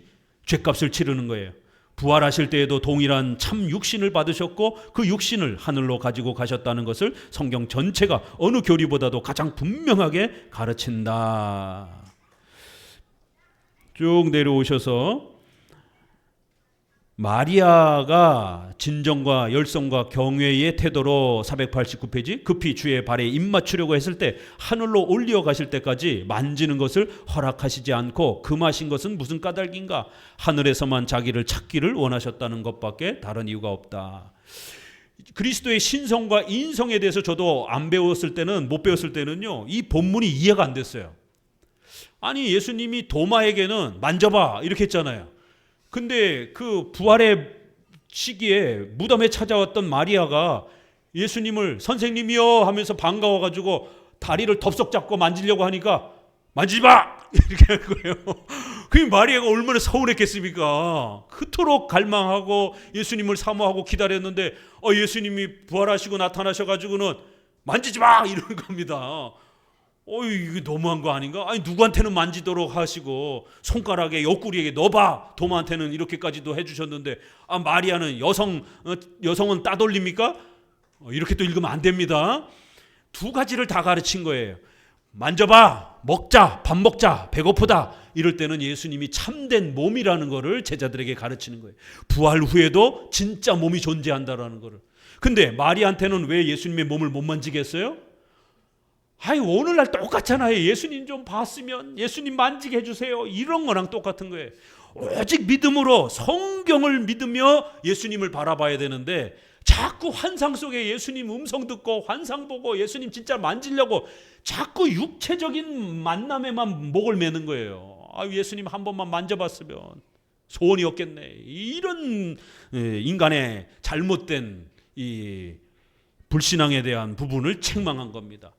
죄값을 치르는 거예요. 부활하실 때에도 동일한 참 육신을 받으셨고 그 육신을 하늘로 가지고 가셨다는 것을 성경 전체가 어느 교리보다도 가장 분명하게 가르친다. 쭉 내려오셔서 마리아가 진정과 열성과 경외의 태도로 489페이지 급히 주의 발에 입 맞추려고 했을 때 하늘로 올려가실 때까지 만지는 것을 허락하시지 않고 금하신 것은 무슨 까닭인가? 하늘에서만 자기를 찾기를 원하셨다는 것밖에 다른 이유가 없다. 그리스도의 신성과 인성에 대해서 저도 안 배웠을 때는 못 배웠을 때는요 이 본문이 이해가 안 됐어요. 아니 예수님이 도마에게는 만져봐 이렇게 했잖아요. 근데 그 부활의 시기에 무덤에 찾아왔던 마리아가 예수님을 선생님이요 하면서 반가워가지고 다리를 덥석 잡고 만지려고 하니까 만지지 마! 이렇게 한 거예요. 그 마리아가 얼마나 서운했겠습니까? 그토록 갈망하고 예수님을 사모하고 기다렸는데 예수님이 부활하시고 나타나셔가지고는 만지지 마! 이러는 겁니다. 이게 너무한 거 아닌가? 아니 누구한테는 만지도록 하시고 손가락에 옆구리에 넣어봐 도마한테는 이렇게까지도 해주셨는데 마리아는 여성은 따돌립니까? 이렇게 또 읽으면 안 됩니다. 두 가지를 다 가르친 거예요. 만져봐, 먹자, 밥 먹자, 배고프다 이럴 때는 예수님이 참된 몸이라는 거를 제자들에게 가르치는 거예요. 부활 후에도 진짜 몸이 존재한다라는 거를. 근데 마리아한테는 왜 예수님의 몸을 못 만지겠어요? 오늘날 똑같잖아요. 예수님 좀 봤으면 예수님 만지게 해주세요. 이런 거랑 똑같은 거예요. 오직 믿음으로 성경을 믿으며 예수님을 바라봐야 되는데 자꾸 환상 속에 예수님 음성 듣고 환상 보고 예수님 진짜 만지려고 자꾸 육체적인 만남에만 목을 매는 거예요. 예수님 한 번만 만져봤으면 소원이 없겠네. 이런 인간의 잘못된 이 불신앙에 대한 부분을 책망한 겁니다.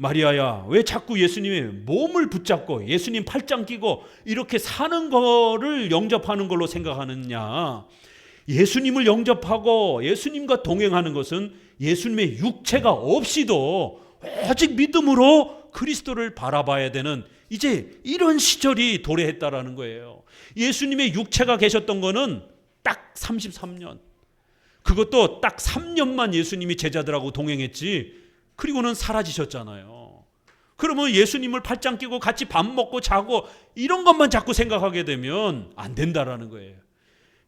마리아야, 왜 자꾸 예수님의 몸을 붙잡고 예수님 팔짱 끼고 이렇게 사는 거를 영접하는 걸로 생각하느냐? 예수님을 영접하고 예수님과 동행하는 것은 예수님의 육체가 없이도 오직 믿음으로 그리스도를 바라봐야 되는 이제 이런 시절이 도래했다라는 거예요. 예수님의 육체가 계셨던 거는 딱 33년. 그것도 딱 3년만 예수님이 제자들하고 동행했지. 그리고는 사라지셨잖아요. 그러면 예수님을 팔짱 끼고 같이 밥 먹고 자고 이런 것만 자꾸 생각하게 되면 안 된다라는 거예요.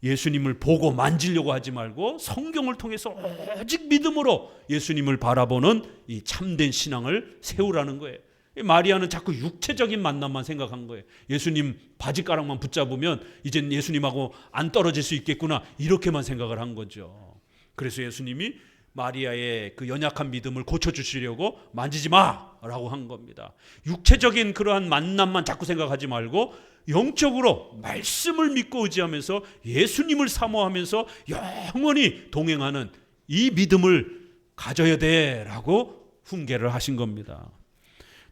예수님을 보고 만지려고 하지 말고 성경을 통해서 오직 믿음으로 예수님을 바라보는 이 참된 신앙을 세우라는 거예요. 마리아는 자꾸 육체적인 만남만 생각한 거예요. 예수님 바지가랑만 붙잡으면 이젠 예수님하고 안 떨어질 수 있겠구나 이렇게만 생각을 한 거죠. 그래서 예수님이 마리아의 그 연약한 믿음을 고쳐주시려고 만지지 마라고 한 겁니다. 육체적인 그러한 만남만 자꾸 생각하지 말고 영적으로 말씀을 믿고 의지하면서 예수님을 사모하면서 영원히 동행하는 이 믿음을 가져야 돼라고 훈계를 하신 겁니다.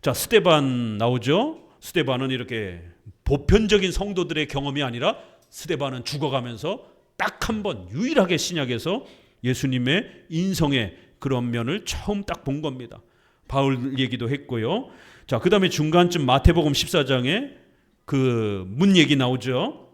자, 스데반 나오죠? 스데반은 이렇게 보편적인 성도들의 경험이 아니라 스데반은 죽어가면서 딱 한 번 유일하게 신약에서 예수님의 인성의 그런 면을 처음 딱 본 겁니다. 바울 얘기도 했고요. 자, 그 다음에 중간쯤 마태복음 14장에 그 문 얘기 나오죠.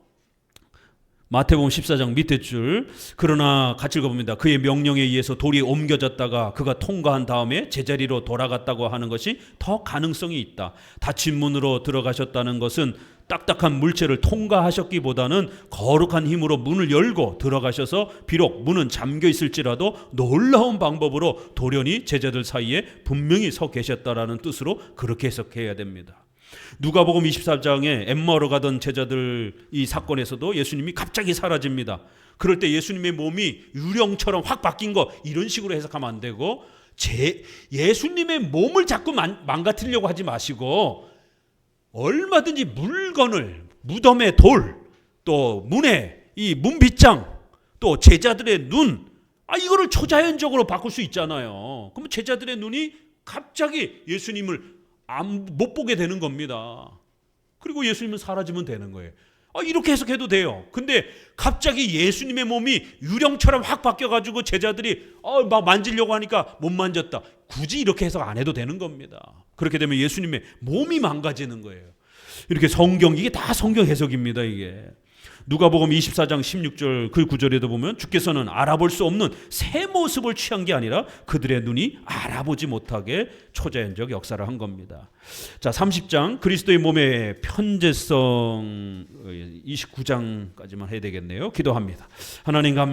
마태복음 14장 밑에 줄. 그러나 같이 읽어봅니다. 그의 명령에 의해서 돌이 옮겨졌다가 그가 통과한 다음에 제자리로 돌아갔다고 하는 것이 더 가능성이 있다. 닫힌 문으로 들어가셨다는 것은 딱딱한 물체를 통과하셨기보다는 거룩한 힘으로 문을 열고 들어가셔서 비록 문은 잠겨 있을지라도 놀라운 방법으로 돌연히 제자들 사이에 분명히 서 계셨다라는 뜻으로 그렇게 해석해야 됩니다. 누가복음 24장에 엠마오로 가던 제자들 이 사건에서도 예수님이 갑자기 사라집니다. 그럴 때 예수님의 몸이 유령처럼 확 바뀐 거 이런 식으로 해석하면 안 되고 예수님의 몸을 자꾸 망가뜨리려고 하지 마시고 얼마든지 물건을 무덤의 돌, 또 문에 이 문빗장, 또 제자들의 눈, 이거를 초자연적으로 바꿀 수 있잖아요. 그러면 제자들의 눈이 갑자기 예수님을 못 보게 되는 겁니다. 그리고 예수님은 사라지면 되는 거예요. 이렇게 해석해도 돼요. 근데 갑자기 예수님의 몸이 유령처럼 확 바뀌어가지고 제자들이 막 만지려고 하니까 못 만졌다. 굳이 이렇게 해석 안 해도 되는 겁니다. 그렇게 되면 예수님의 몸이 망가지는 거예요. 이렇게 이게 다 성경 해석입니다. 이게 누가복음 24장 16절 그 구절에도 보면 주께서는 알아볼 수 없는 새 모습을 취한 게 아니라 그들의 눈이 알아보지 못하게 초자연적 역사를 한 겁니다. 자, 30장 그리스도의 몸의 편재성 29장까지만 해야 되겠네요. 기도합니다. 하나님 감사합니다.